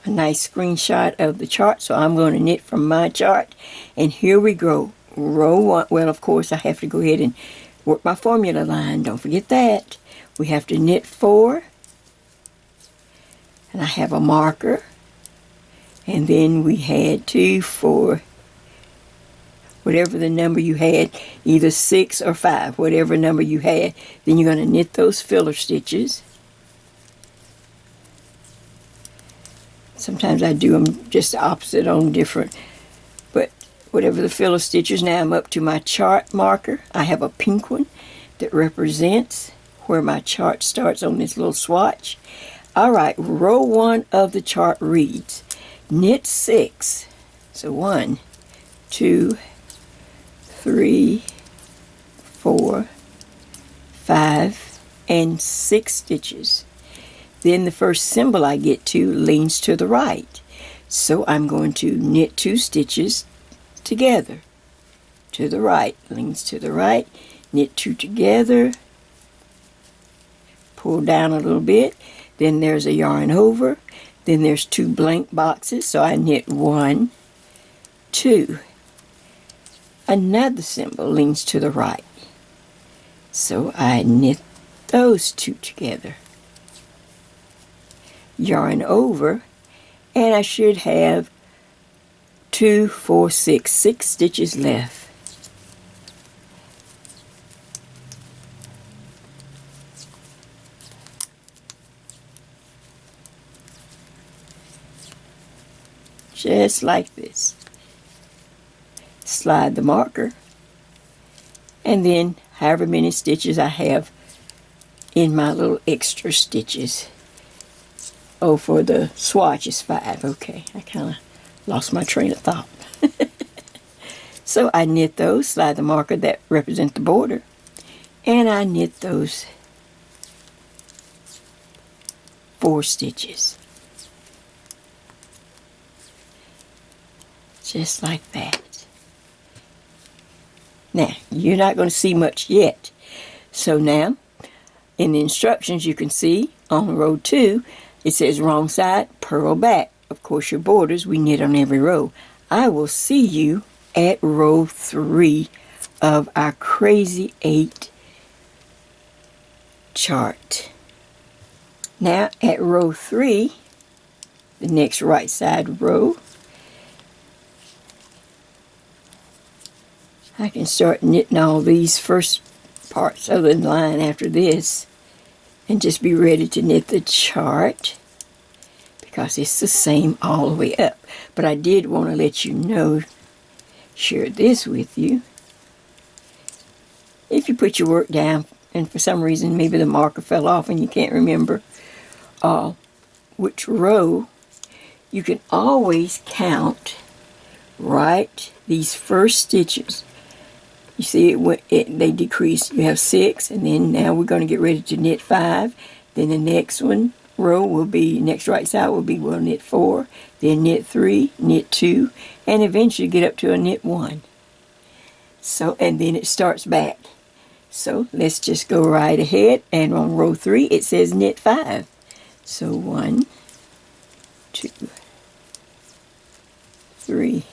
nice screenshot of the chart, so I'm going to knit from my chart. And here we go. Row 1. Well, of course, I have to go ahead and work my formula line. Don't forget that. We have to knit 4. And I have a marker. And then we had 2, 4, whatever the number you had, either 6 or 5, whatever number you had. Then you're going to knit those filler stitches. Sometimes I do them just the opposite on different, but whatever the filler stitches. Now I'm up to my chart marker. I have a pink one that represents where my chart starts on this little swatch. Alright, row 1 of the chart reads, knit 6. So 1, 2, 3, 4, 5, and 6 stitches. Then the first symbol I get to leans to the right. So I'm going to knit 2 stitches together. To the right, leans to the right, knit 2 together, pull down a little bit, then there's a yarn over, then there's 2 blank boxes, so I knit 1, 2. Another symbol leans to the right, so I knit those 2 together. Yarn over, and I should have 2, 4, 6 stitches left. Just like this. Slide the marker, and then however many stitches I have in my little extra stitches. Oh, for the swatch is 5. Okay, I kind of lost my train of thought. So I knit those, slide the marker that represent the border, and I knit those 4 stitches. Just like that. Now, you're not going to see much yet. So now, in the instructions you can see on row 2, it says wrong side, purl back. Of course, your borders, we knit on every row. I will see you at row 3 of our Crazy 8 chart. Now, at row 3, the next right side row, I can start knitting all these first parts of the line after this and just be ready to knit the chart because it's the same all the way up. But I did want to let you know, share this with you. If you put your work down and for some reason maybe the marker fell off and you can't remember which row, you can always count right these first stitches. You see they decrease. You have 6, and then now we're going to get ready to knit 5. Then the next one, row will be, next right side will be, we'll knit 4, then knit 3, knit 2, and eventually get up to a knit 1. So, and then it starts back. So let's just go right ahead, and on row 3 it says knit 5. So 1, 2, 3,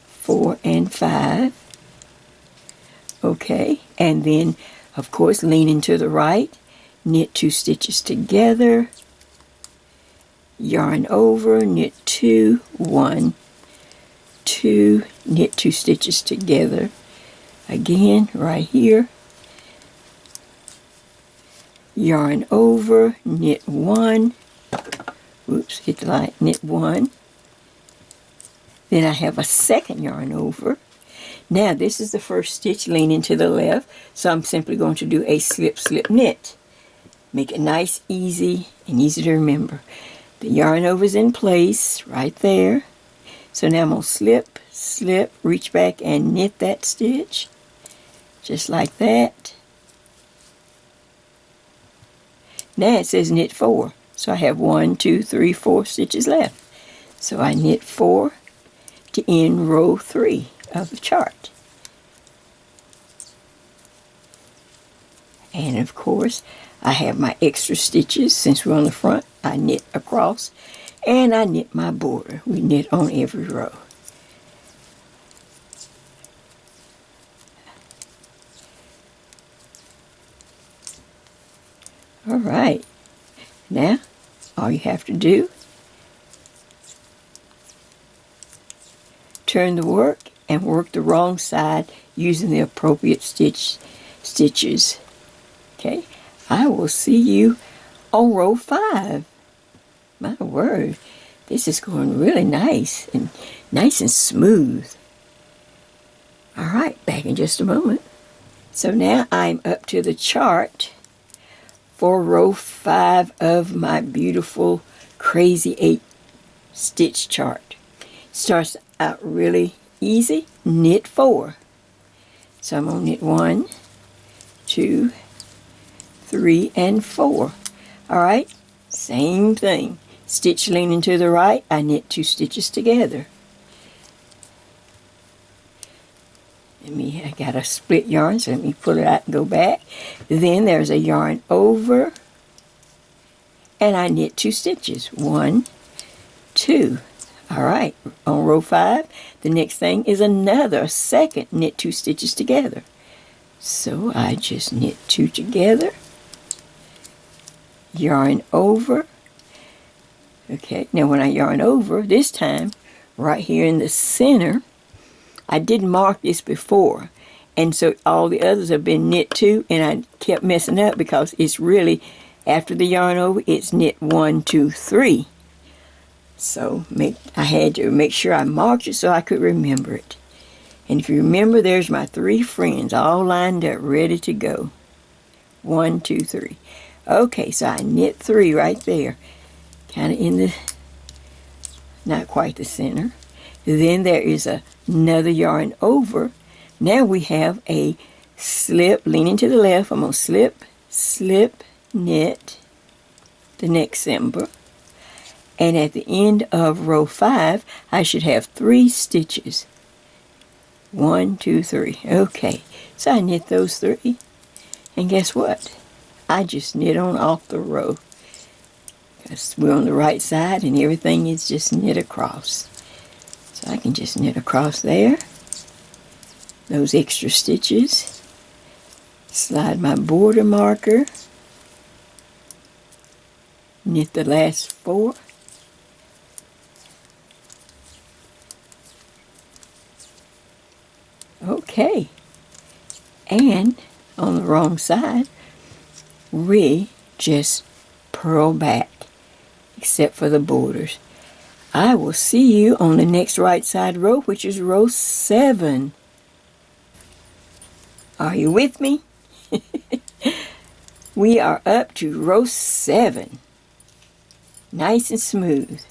4, and 5. Okay, and then of course leaning to the right, knit 2 stitches together, yarn over, knit 2, 1, 2, knit 2 stitches together. Again, right here, yarn over, knit 1, oops, hit the line, knit 1. Then I have a second yarn over. Now this is the first stitch leaning to the left, so I'm simply going to do a slip, slip, knit. Make it nice, easy, and easy to remember. The yarn over is in place right there. So now I'm going to slip, slip, reach back and knit that stitch. Just like that. Now it says knit 4. So I have 1, 2, 3, 4 stitches left. So I knit 4 to end row 3 of the chart. And of course, I have my extra stitches. Since we're on the front, I knit across and I knit my border. We knit on every row. All right, now all you have to do, turn the work and work the wrong side using the appropriate stitches. Okay, I will see you on row 5. My word, this is going really nice and smooth. All right, back in just a moment. So now I'm up to the chart for row 5 of my beautiful crazy 8 stitch chart. Starts out really easy, knit 4. So I'm going to knit 1, 2, 3, and 4. Alright, same thing. Stitch leaning to the right, I knit 2 stitches together. I got a split yarn, so let me pull it out and go back. Then there's a yarn over, and I knit 2 stitches. 1, 2. All right, on row 5, the next thing is another second knit 2 stitches together. So I just knit 2 together, yarn over. Okay, now when I yarn over, this time, right here in the center, I didn't mark this before, and so all the others have been knit 2, and I kept messing up because it's really, after the yarn over, it's knit 1, 2, 3. So I had to make sure I marked it so I could remember it. And if you remember, there's my 3 friends all lined up, ready to go. 1, 2, 3. Okay, so I knit 3 right there, kind of in the, not quite the center. Then there is another yarn over. Now we have a slip leaning to the left. I'm going to slip, slip, knit the next symbol. And at the end of row 5, I should have 3 stitches. 1, 2, 3. Okay, so I knit those 3. And guess what? I just knit on off the row. Because we're on the right side and everything is just knit across. So I can just knit across there, those extra stitches, slide my border marker, knit the last 4, okay, and on the wrong side, we just purl back, except for the borders. I will see you on the next right side row, which is row 7. Are you with me? We are up to row 7. Nice and smooth.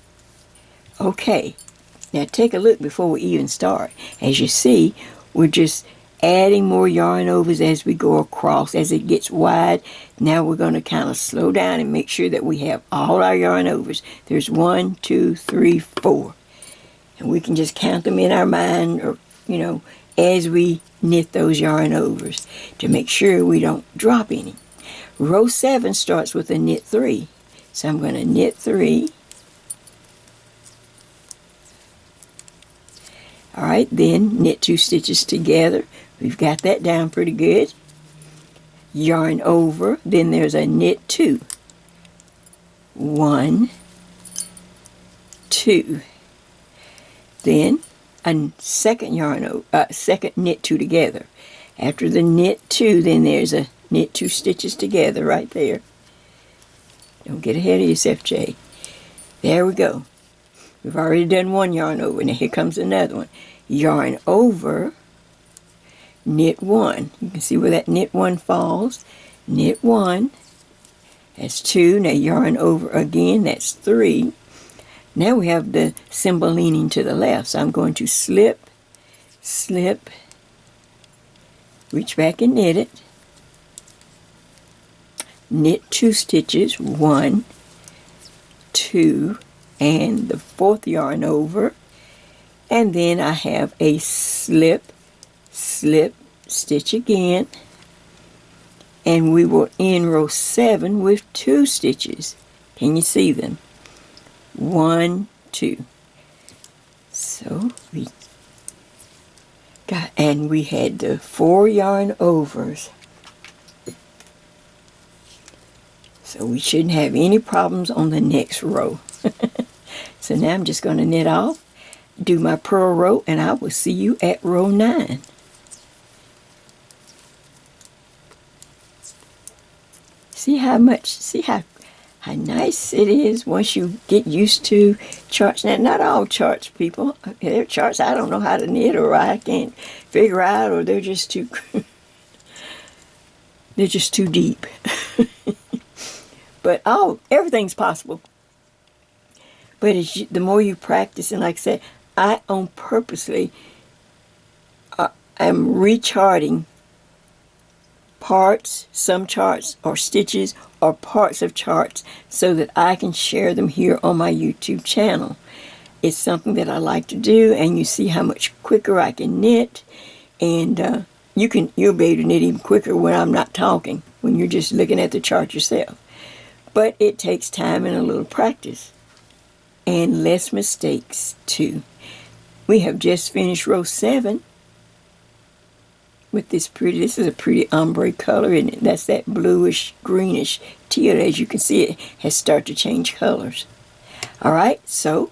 Okay, now take a look before we even start. As you see, we're just adding more yarn overs as we go across. As it gets wide, now we're going to kind of slow down and make sure that we have all our yarn overs. There's 1, 2, 3, 4. And we can just count them in our mind, or, you know, as we knit those yarn overs to make sure we don't drop any. Row 7 starts with a knit 3. So I'm going to knit 3. Alright, then knit 2 stitches together. We've got that down pretty good. Yarn over, then there's a knit 2. 1, 2. Then a second second knit 2 together. After the knit 2, then there's a knit 2 stitches together right there. Don't get ahead of yourself, Jay. There we go. We've already done one yarn over. Now here comes another one. Yarn over, knit 1. You can see where that knit 1 falls. Knit 1. That's 2. Now yarn over again. That's 3. Now we have the symbol leaning to the left. So I'm going to slip, slip, reach back and knit it. Knit 2 stitches. 1, 2, and the 4th yarn over. And then I have a slip, slip, stitch again. And we will end row 7 with 2 stitches. Can you see them? 1, 2. So we got, and we had the 4 yarn overs. So we shouldn't have any problems on the next row. So now I'm just going to knit off, do my purl row, and I will see you at row 9. See how nice it is once you get used to charts. Now, not all charts, people. There are charts I don't know how to knit, or I can't figure out, or they're just too they're just too deep. But everything's possible. But the more you practice, and like I said, I on purposely am recharting parts, some charts, or stitches, or parts of charts, so that I can share them here on my YouTube channel. It's something that I like to do, and you see how much quicker I can knit, and you'll be able to knit even quicker when I'm not talking, when you're just looking at the chart yourself. But it takes time and a little practice, and less mistakes too. We have just finished row 7 with this is a pretty ombre color, and that's that bluish greenish teal. As you can see, it has started to change colors. Alright, so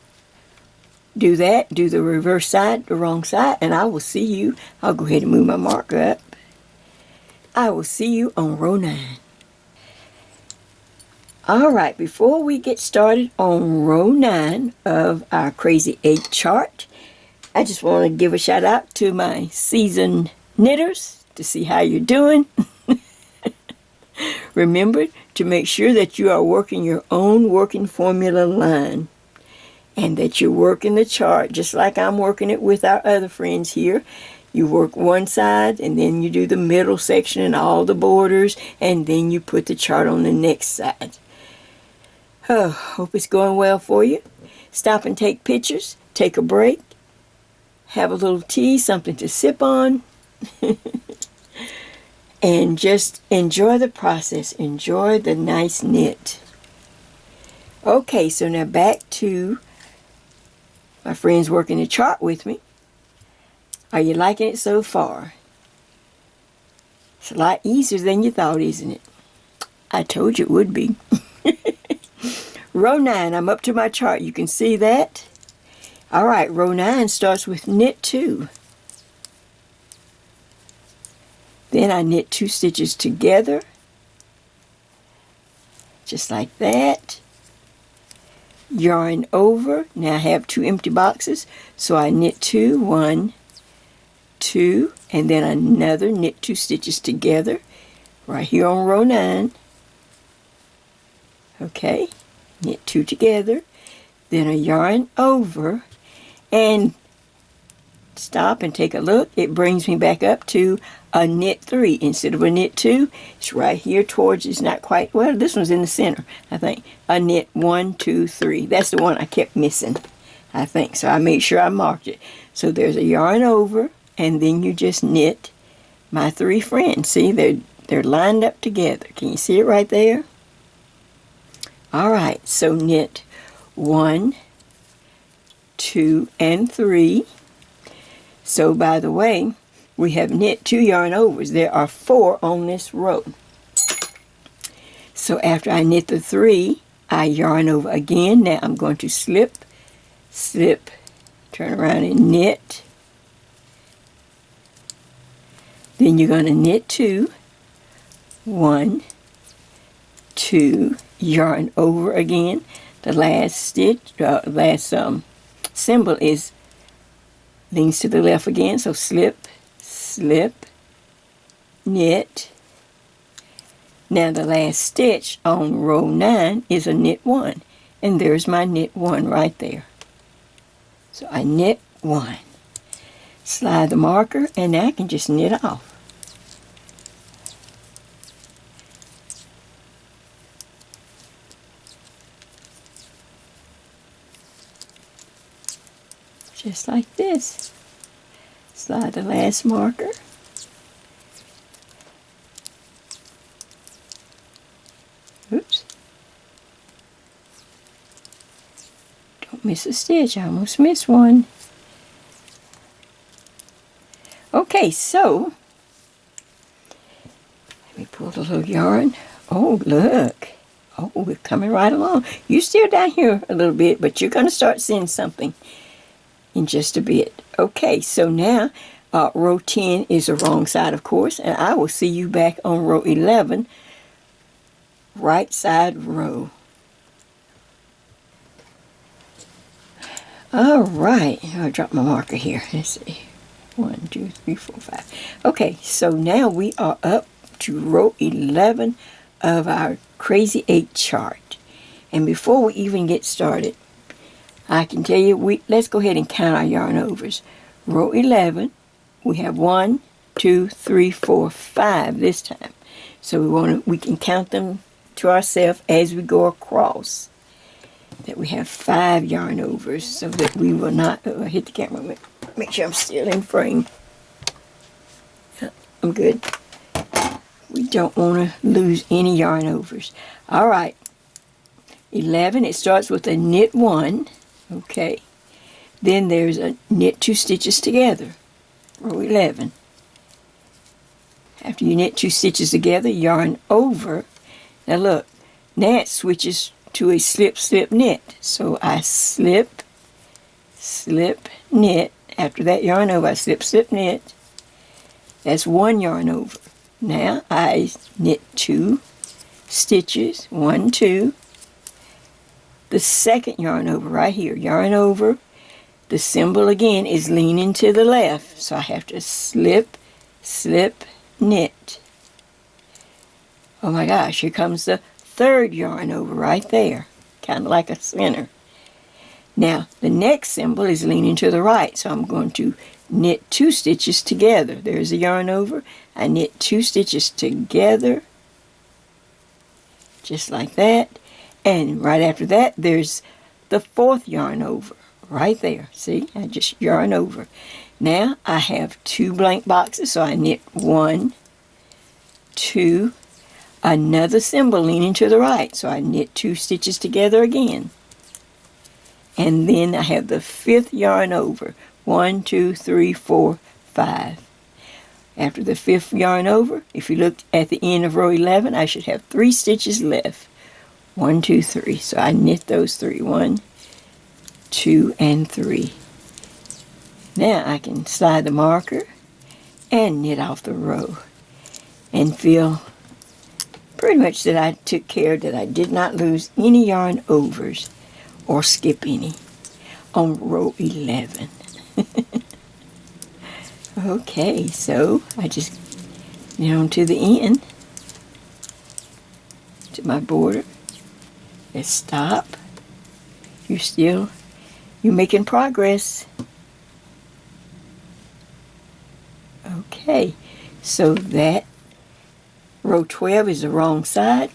do that, do the reverse side, the wrong side, and I will see you. I'll go ahead and move my marker up. I will see you on row 9. Alright, before we get started on row 9 of our Crazy 8 chart, I just want to give a shout out to my seasoned knitters to see how you're doing. Remember to make sure that you are working your own working formula line, and that you're working the chart just like I'm working it with our other friends here. You work one side, and then you do the middle section and all the borders, and then you put the chart on the next side. Oh, hope it's going well for you. Stop and take pictures, take a break, have a little tea, something to sip on, and just enjoy the process. Enjoy the nice knit. Okay, so now back to my friends working the chart with me. Are you liking it so far? It's a lot easier than you thought, isn't it? I told you it would be. Row 9, I'm up to my chart. You can see that. Alright, row 9 starts with knit 2. Then I knit 2 stitches together, just like that. Yarn over. Now I have 2 empty boxes, so I knit 2, 1, 2, and then another knit 2 stitches together right here on row 9. Okay, knit 2 together, then a yarn over, and stop and take a look, it brings me back up to a knit 3 instead of a knit 2. It's right here towards, it's not quite, well, this one's in the center, I think. A knit 1, 2, 3. That's the one I kept missing, I think. So I made sure I marked it. So there's a yarn over, and then you just knit my 3 friends. See, they're lined up together. Can you see it right there? All right, so knit 1, 2, and 3. So by the way, we have knit 2 yarn overs. There are 4 on this row. So after I knit the 3, I yarn over again. Now I'm going to slip, slip, turn around and knit. Then you're going to knit 2, 1, 2, yarn over again. The last stitch, symbol is leans to the left again, so slip, slip, knit. Now the last stitch on row 9 is a knit 1, and there's my knit 1 right there. So I knit 1, slide the marker, and now I can just knit off. Just like this. Slide the last marker. Oops. Don't miss a stitch. I almost missed one. Okay, so let me pull the little yarn. Oh, look. Oh, we're coming right along. You're still down here a little bit, but you're going to start seeing something in just a bit. Okay, so now row 10 is the wrong side, of course, and I will see you back on row 11, right side row. All right, I'll drop my marker here. Let's see. 1, 2, 3, 4, 5. Okay, so now we are up to row 11 of our Crazy 8 chart. And before we even get started, I can tell you, let's go ahead and count our yarn overs. Row 11, we have 1, 2, 3, 4, 5 this time. So we can count them to ourselves as we go across. That we have 5 yarn overs, so that we will not hit the camera. Make sure I'm still in frame. I'm good. We don't want to lose any yarn overs. All right. 11, it starts with a knit 1. Okay, then there's a knit 2 stitches together, row 11. After you knit 2 stitches together, yarn over. Now look, now it switches to a slip, slip, knit. So I slip, slip, knit. After that yarn over, I slip, slip, knit. That's 1 yarn over. Now I knit 2 stitches, 1, 2. The second yarn over right here, yarn over. The symbol again is leaning to the left, so I have to slip, slip, knit. Oh my gosh, here comes the third yarn over right there, kind of like a center. Now the next symbol is leaning to the right, so I'm going to knit 2 stitches together. There's a yarn over. I knit 2 stitches together, just like that. And right after that, there's the 4th yarn over, right there. See, I just yarn over. Now I have 2 blank boxes, so I knit 1, 2, another symbol leaning to the right, so I knit 2 stitches together again. And then I have the 5th yarn over, 1, 2, 3, 4, 5. After the 5th yarn over, if you look at the end of row 11, I should have 3 stitches left. 1, 2, 3. So I knit those 3. 1, 2, and 3. Now I can slide the marker and knit off the row and feel pretty much that I took care that I did not lose any yarn overs or skip any on row 11. Okay, so I just get on to the end, to my border. Let's stop. You're making progress. Okay, so that row 12 is the wrong side.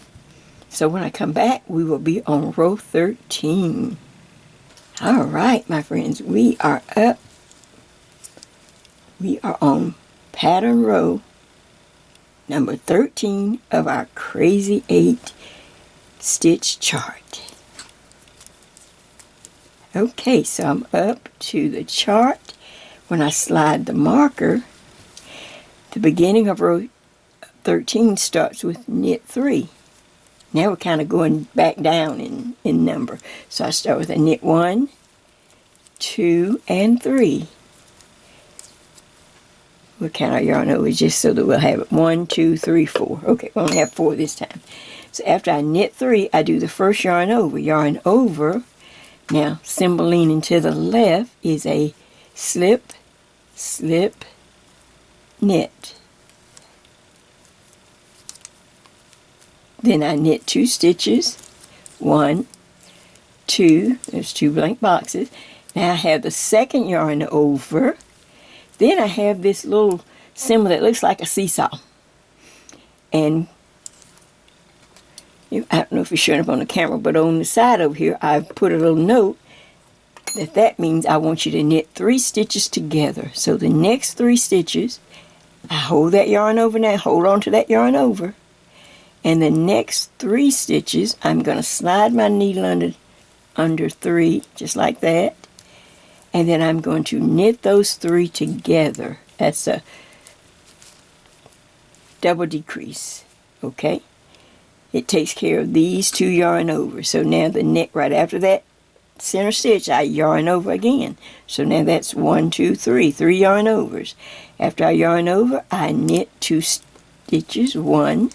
So when I come back, we will be on row 13. All right, my friends, we are up. We are on pattern row number 13 of our Crazy 8 stitch chart. Okay, so I'm up to the chart. When I slide the marker, the beginning of row 13 starts with knit 3. Now we're kind of going back down in number. So I start with a knit 1, 2, and 3. We'll count our yarn over just so that we'll have it 1, 2, 3, 4. Okay, we only have 4 this time. So after I knit 3, I do the first yarn over. Yarn over. Now, symbol leaning to the left is a slip, slip, knit. Then I knit 2 stitches. 1, 2, there's 2 blank boxes. Now I have the second yarn over. Then I have this little symbol that looks like a seesaw. And I don't know if it's showing up on the camera, but on the side over here, I've put a little note that means I want you to knit 3 stitches together. So the next 3 stitches, I hold that yarn over now, hold on to that yarn over. And the next 3 stitches, I'm going to slide my needle under 3, just like that. And then I'm going to knit those 3 together. That's a double decrease, okay? It takes care of these 2 yarn over. So now the neck right after that center stitch, I yarn over again. So now that's 1, 2, 3 yarn overs. After I yarn over, I knit 2 stitches, 1,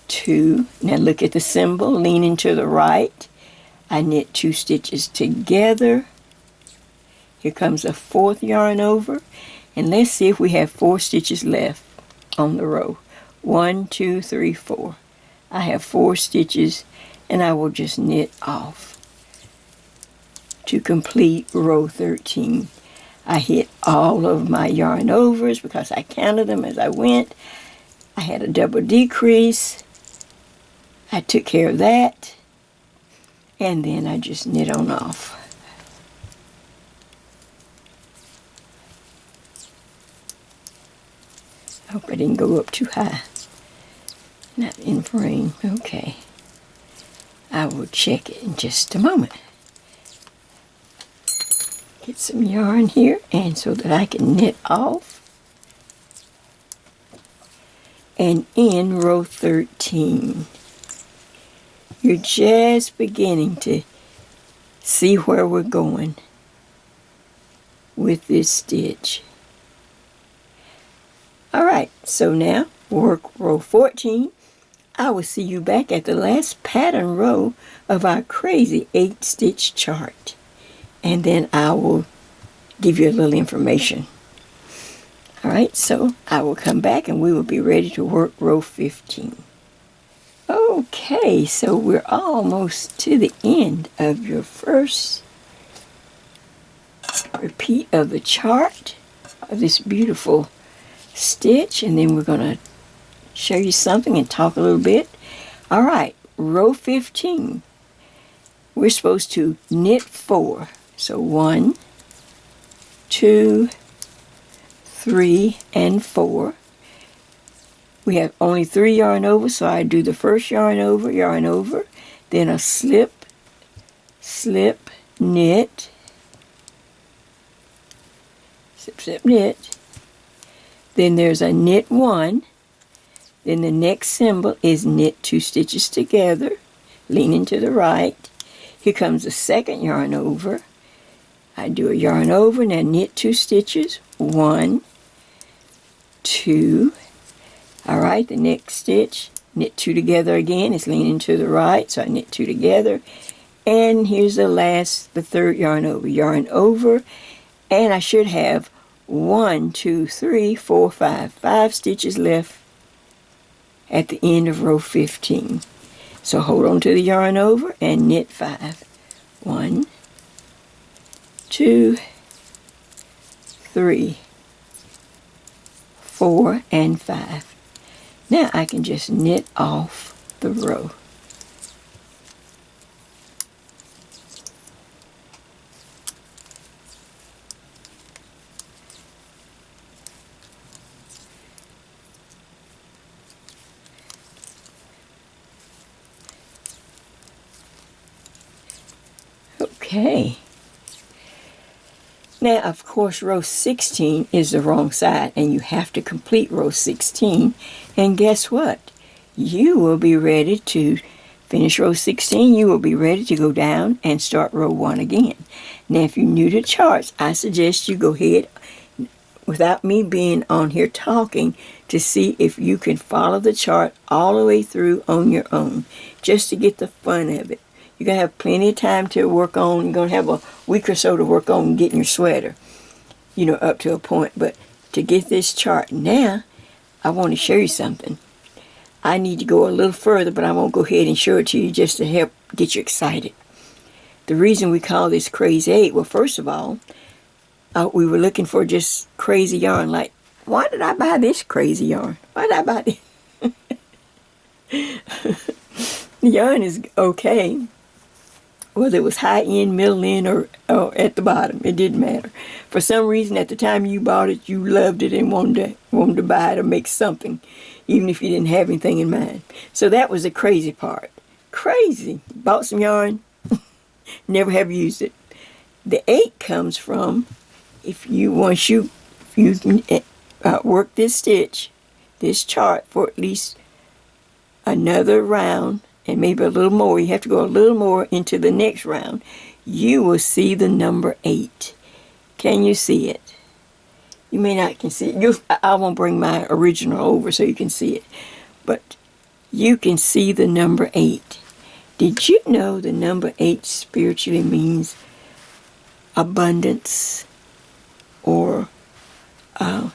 2. Now look at the symbol leaning to the right. I knit 2 stitches together. Here comes a 4th yarn over. And let's see if we have 4 stitches left on the row. 1, 2, 3, 4. I have 4 stitches, and I will just knit off to complete row 13. I hit all of my yarn overs because I counted them as I went. I had a double decrease. I took care of that, and then I just knit on off. I hope I didn't go up too high. Not in frame. Okay. I will check it in just a moment. Get some yarn here, and so that I can knit off. And in row 13, you're just beginning to see where we're going with this stitch. Alright, so now work row 14. I will see you back at the last pattern row of our Crazy 8 stitch chart. And then I will give you a little information. Alright, so I will come back and we will be ready to work row 15. Okay, so we're almost to the end of your first repeat of the chart of this beautiful stitch, and then we're going to show you something and talk a little bit. Alright, row 15. We're supposed to knit 4. So 1, 2, 3, and 4. We have only 3 yarn over, so I do the first yarn over, then a slip, slip, knit, slip, slip, knit. Then there's a knit 1. Then the next symbol is knit 2 stitches together, leaning to the right. Here comes the second yarn over. I do a yarn over and I knit 2 stitches. 1, 2. Alright, the next stitch, knit 2 together again. It's leaning to the right, so I knit 2 together. And here's the third yarn over. And I should have 1, 2, 3, 4, 5 stitches left at the end of row 15. So hold on to the yarn over and knit 5. 1, 2, 3, 4, and 5. Now I can just knit off the row. Okay. Now, of course, row 16 is the wrong side, and you have to complete row 16. And guess what? You will be ready to finish row 16. You will be ready to go down and start row 1 again. Now, if you're new to charts, I suggest you go ahead, without me being on here talking, to see if you can follow the chart all the way through on your own, just to get the fun of it. You're going to have plenty of time to work on. You're going to have a week or so to work on getting your sweater, up to a point. But to get this chart now, I want to show you something. I need to go a little further, but I won't go ahead and show it to you just to help get you excited. The reason we call this Crazy 8, well, first of all, we were looking for just crazy yarn. Like, why did I buy this crazy yarn? Why did I buy this? The yarn is okay. Whether it was high end, middle end, or at the bottom, it didn't matter. For some reason, at the time you bought it, you loved it and wanted to buy it or make something, even if you didn't have anything in mind. So that was the crazy part. Crazy. Bought some yarn, never have used it. The 8 comes from once you work this stitch, this chart for at least another round, and maybe a little more, you have to go a little more into the next round, you will see the number 8. Can you see it? You may not can see it. I won't bring my original over so you can see it. But you can see the number 8. Did you know the number 8 spiritually means abundance, or a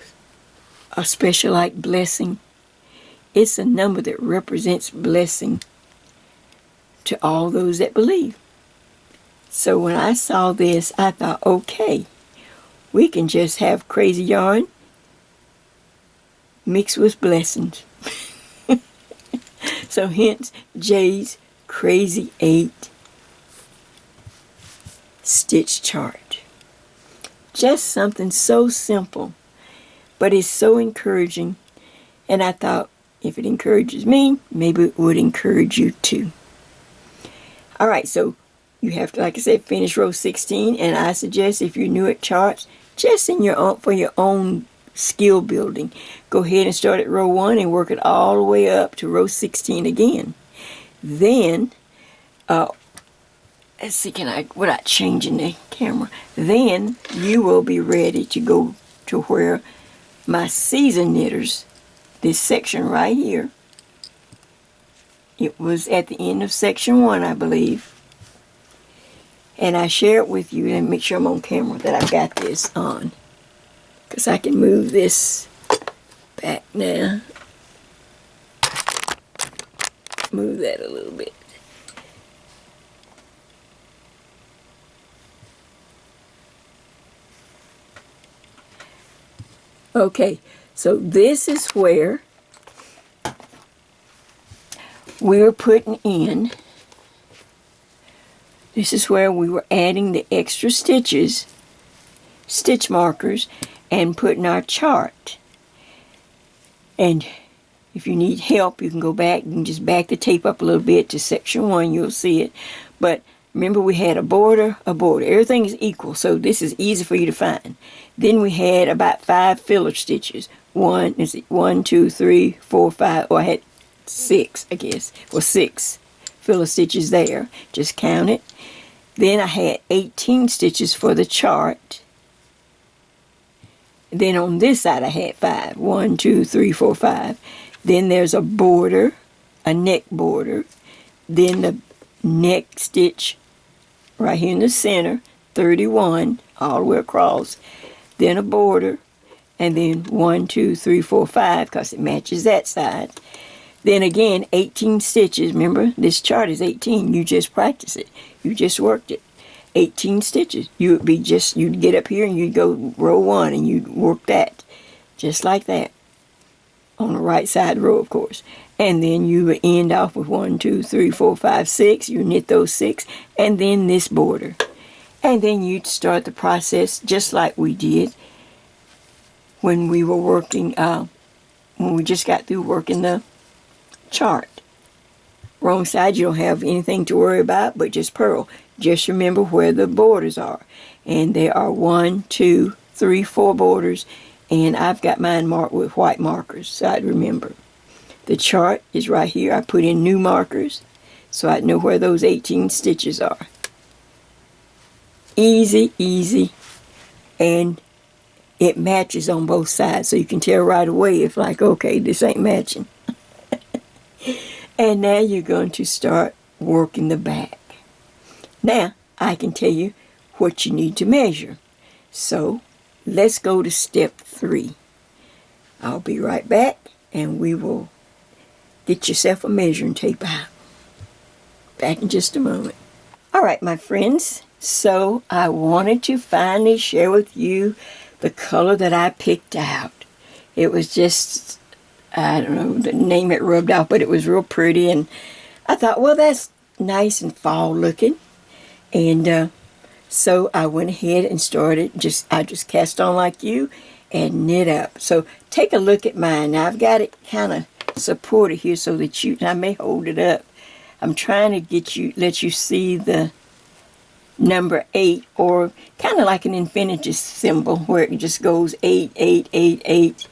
special like blessing? It's a number that represents blessing to all those that believe. So when I saw this, I thought, okay, we can just have crazy yarn mixed with blessings. So hence Jay's Crazy 8 stitch chart. Just something so simple, but it's so encouraging. And I thought, if it encourages me, maybe it would encourage you too. All right, so you have to, like I said, finish row 16. And I suggest, if you're new at charts, just for your own skill building, go ahead and start at row 1 and work it all the way up to row 16 again. Then, let's see, without changing the camera, then you will be ready to go to where my seasoned knitters, this section right here, it was at the end of section 1, I believe. And I share it with you, and make sure I'm on camera that I've got this on, because I can move this back now. Move that a little bit. Okay, so this is where we were putting in, this is where we were adding the extra stitches, stitch markers, and putting our chart. And if you need help, you can go back, you can just back the tape up a little bit to section 1, you'll see it. But remember, we had a border, everything is equal, so this is easy for you to find. Then we had about 5 filler stitches. 1, 2, 3, 4, 5, or I had 6, I guess. Well, 6 filler stitches there. Just count it. Then I had 18 stitches for the chart. Then on this side I had 5. 1, 2, 3, 4, 5. Then there's a border, a neck border. Then the neck stitch right here in the center, 31, all the way across. Then a border, and then 1, 2, 3, 4, 5, because it matches that side. Then again, 18 stitches. Remember, this chart is 18. You just practice it. You just worked it. 18 stitches. You'd get up here and you'd go row 1 and you'd work that. Just like that. on the right side row, of course. And then you would end off with 1, 2, 3, 4, 5, 6. You knit those 6, and then this border. And then you'd start the process just like we did when we were working, when we just got through working the chart. Wrong side, you don't have anything to worry about but just purl. Just remember where the borders are. And there are 1, 2, 3, 4 borders. And I've got mine marked with white markers, so I'd remember. The chart is right here. I put in new markers so I'd know where those 18 stitches are. Easy, easy. And it matches on both sides, so you can tell right away if like, okay, this ain't matching. And now you're going to start working the back. Now, I can tell you what you need to measure. So, let's go to step 3. I'll be right back, and we will get yourself a measuring tape out. Back in just a moment. All right, my friends. So, I wanted to finally share with you the color that I picked out. It was just, I don't know, the name it rubbed off, but it was real pretty. And I thought, well, that's nice and fall looking. And so I went ahead and started, I just cast on like you and knit up. So take a look at mine. Now I've got it kind of supported here so that I may hold it up. I'm trying to let you see the number 8, or kind of like an infinity symbol where it just goes 8, 8, 8, 8.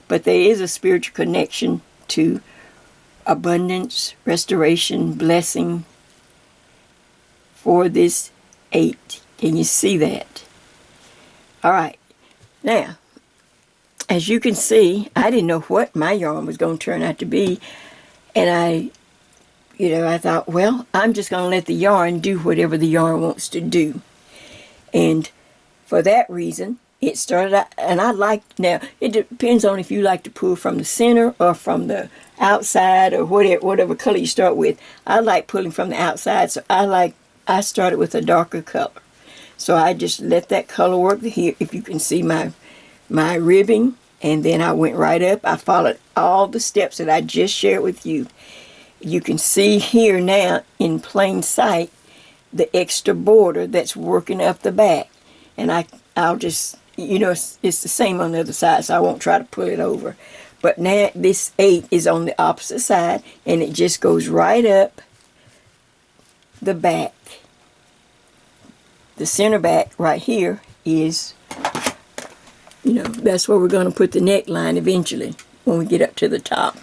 But there is a spiritual connection to abundance, restoration, blessing for this 8. Can you see that? All right. Now, as you can see, I didn't know what my yarn was going to turn out to be. And I thought, well, I'm just going to let the yarn do whatever the yarn wants to do. And for that reason, it started out, and now, it depends on if you like to pull from the center or from the outside or whatever color you start with. I like pulling from the outside, so I started with a darker color. So I just let that color work here. If you can see my ribbing, and then I went right up. I followed all the steps that I just shared with you. You can see here now in plain sight the extra border that's working up the back. And I'll just, it's the same on the other side, so I won't try to pull it over. But now this 8 is on the opposite side, and it just goes right up the back. The center back right here is, that's where we're going to put the neckline eventually when we get up to the top.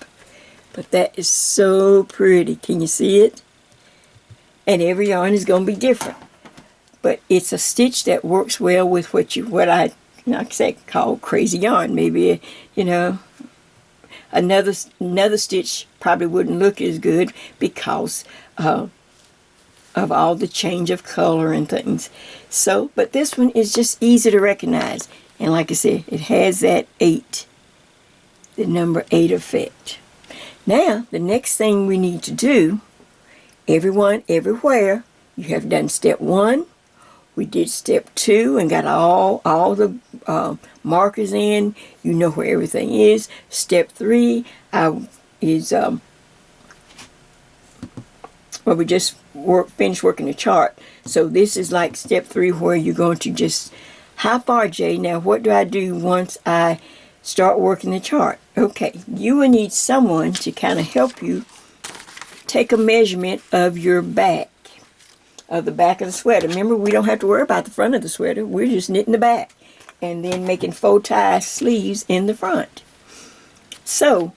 But that is so pretty. Can you see it? And every yarn is going to be different. But it's a stitch that works well with what I call crazy yarn. Maybe, another stitch probably wouldn't look as good because of all the change of color and things. So, but this one is just easy to recognize. And like I said, it has that 8, the number 8 effect. Now, the next thing we need to do, everyone, everywhere, you have done step 1. We did step 2 and got all the markers in. You know where everything is. Step 3 is, we just finished working the chart. So this is like step 3 where you're going to just, how far, Jay? Now, what do I do once I start working the chart? Okay, you will need someone to kind of help you take a measurement of your back, of the back of the sweater. Remember, we don't have to worry about the front of the sweater. We're just knitting the back and then making faux tie sleeves in the front. So,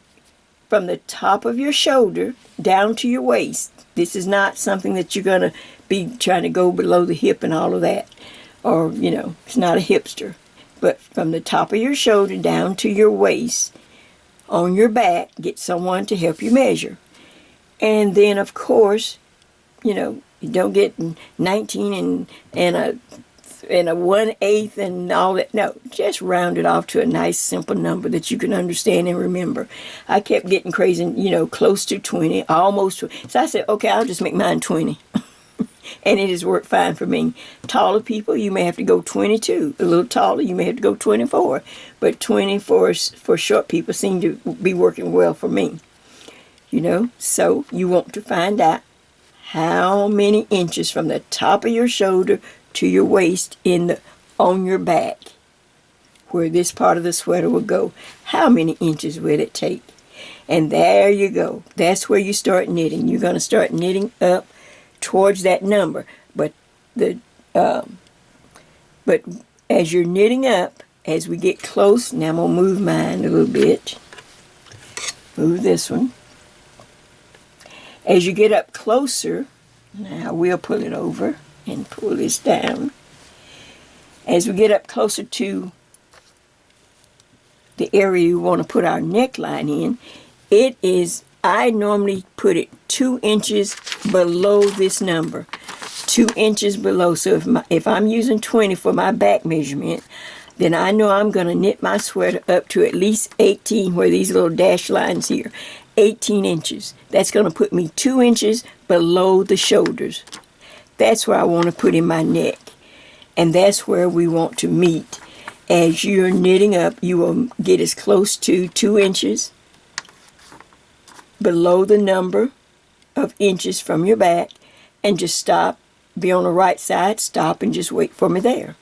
from the top of your shoulder down to your waist, this is not something that you're going to be trying to go below the hip and all of that. Or, it's not a hipster. But from the top of your shoulder down to your waist, on your back, get someone to help you measure. And then, of course, you don't get 19 and a 1/8 and all that. No, just round it off to a nice, simple number that you can understand and remember. I kept getting crazy, close to 20, almost 20. So I said, okay, I'll just make mine 20. And it has worked fine for me. Taller people, you may have to go 22. A little taller, you may have to go 24. But 24 for short people seem to be working well for me. You know, so you want to find out how many inches from the top of your shoulder to your waist on your back, where this part of the sweater will go. How many inches will it take? And there you go. That's where you start knitting. You're going to start knitting up towards that number. But as you're knitting up, as we get close, now I'm going to move mine a little bit. Move this one. As you get up closer, now we'll pull it over and pull this down. As we get up closer to the area we want to put our neckline in, I normally put it 2 inches below this number. 2 inches below. So if I'm using 20 for my back measurement, then I know I'm going to knit my sweater up to at least 18, where these little dash lines here. 18 inches. That's going to put me 2 inches below the shoulders. That's where I want to put in my neck. And that's where we want to meet. As you're knitting up, you will get as close to 2 inches below the number of inches from your back, and just stop, be on the right side, stop, and just wait for me there.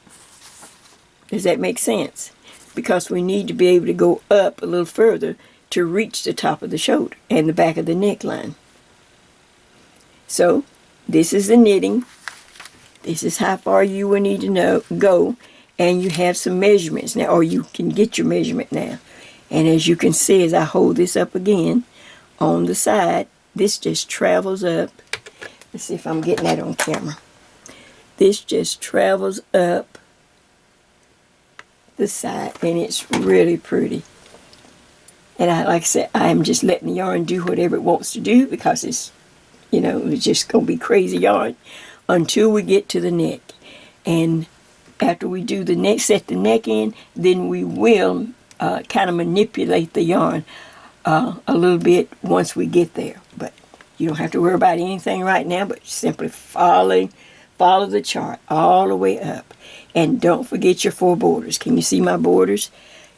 Does that make sense? Because we need to be able to go up a little further to reach the top of the shoulder and the back of the neckline. So this is the knitting. This is how far you will need to go, and you have some measurements now, or you can get your measurement now. And as you can see, as I hold this up again on the side, this just travels up. Let's see if I'm getting that on camera. This just travels up the side, and it's really pretty. And like I said, I'm just letting the yarn do whatever it wants to do, because it's, it's just going to be crazy yarn until we get to the neck. And after we do the neck, set the neck in, then we will kind of manipulate the yarn a little bit once we get there. But you don't have to worry about anything right now, but simply follow the chart all the way up. And don't forget your 4 borders. Can you see my borders?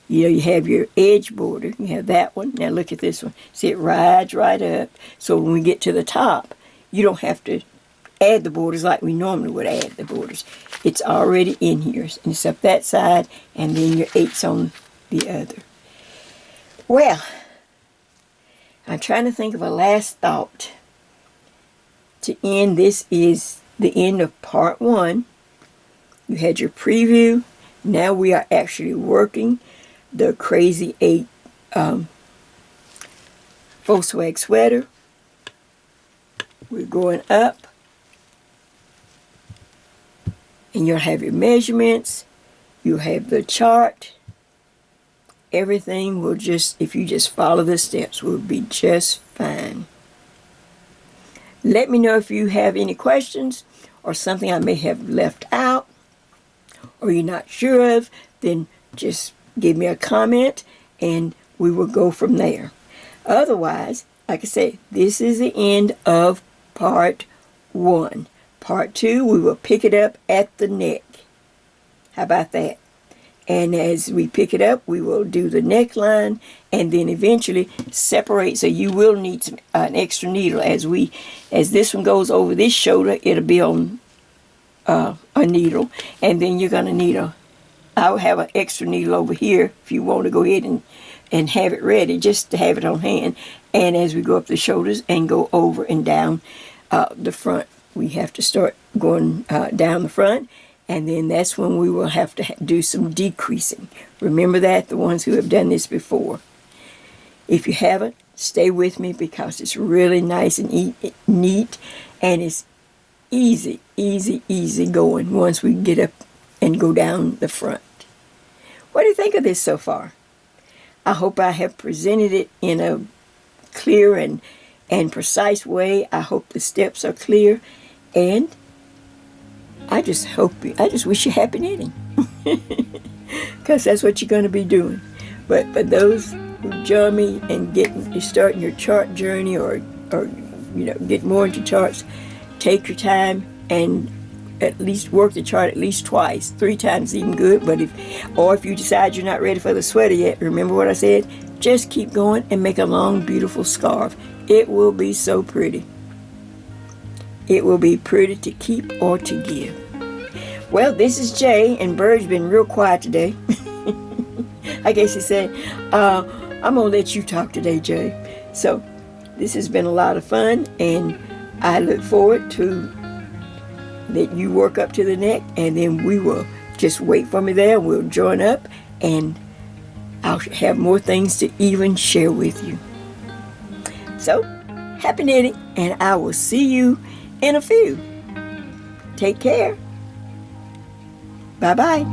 You have your edge border. You have that one. Now look at this one. See, it rides right up. So when we get to the top, you don't have to add the borders like we normally would add the borders. It's already in here. And it's up that side, and then your 8's on the other. Well, I'm trying to think of a last thought to end. This is the end of part 1. You had your preview. Now we are actually working the Crazy 8 faux swag sweater. We're going up, and you'll have your measurements. You'll have the chart. Everything will if you just follow the steps, will be just fine. Let me know if you have any questions or something I may have left out or you're not sure of. Then just give me a comment and we will go from there. Otherwise, like I say, this is the end of part 1. Part 2, we will pick it up at the neck. How about that? And as we pick it up, we will do the neckline and then eventually separate. So you will need an extra needle. As this one goes over this shoulder, it'll be on a needle. And then you're going to need I'll have an extra needle over here if you want to go ahead and have it ready, just to have it on hand. And as we go up the shoulders and go over and down the front, we have to start going down the front. And then that's when we will have to do some decreasing. Remember that, the ones who have done this before. If you haven't, stay with me because it's really nice and neat. And it's easy going once we get up and go down the front. What do you think of this so far? I hope I have presented it in a clear and precise way. I hope the steps are clear. And I just wish you happy knitting, because that's what you're going to be doing. But for those who join me and you're starting your chart journey or get more into charts, take your time, and at least work the chart at least twice. 3 times even good, but if you decide you're not ready for the sweater yet, remember what I said? Just keep going and make a long, beautiful scarf. It will be so pretty. It will be pretty to keep or to give. Well, this is Jay, and Bird's been real quiet today. I guess he said, I'm going to let you talk today, Jay. So, this has been a lot of fun, and I look forward to let you work up to the neck, and then we will just wait for me there. We'll join up, and I'll have more things to even share with you. So, happy knitting, and I will see you in a few. Take care. Bye-bye.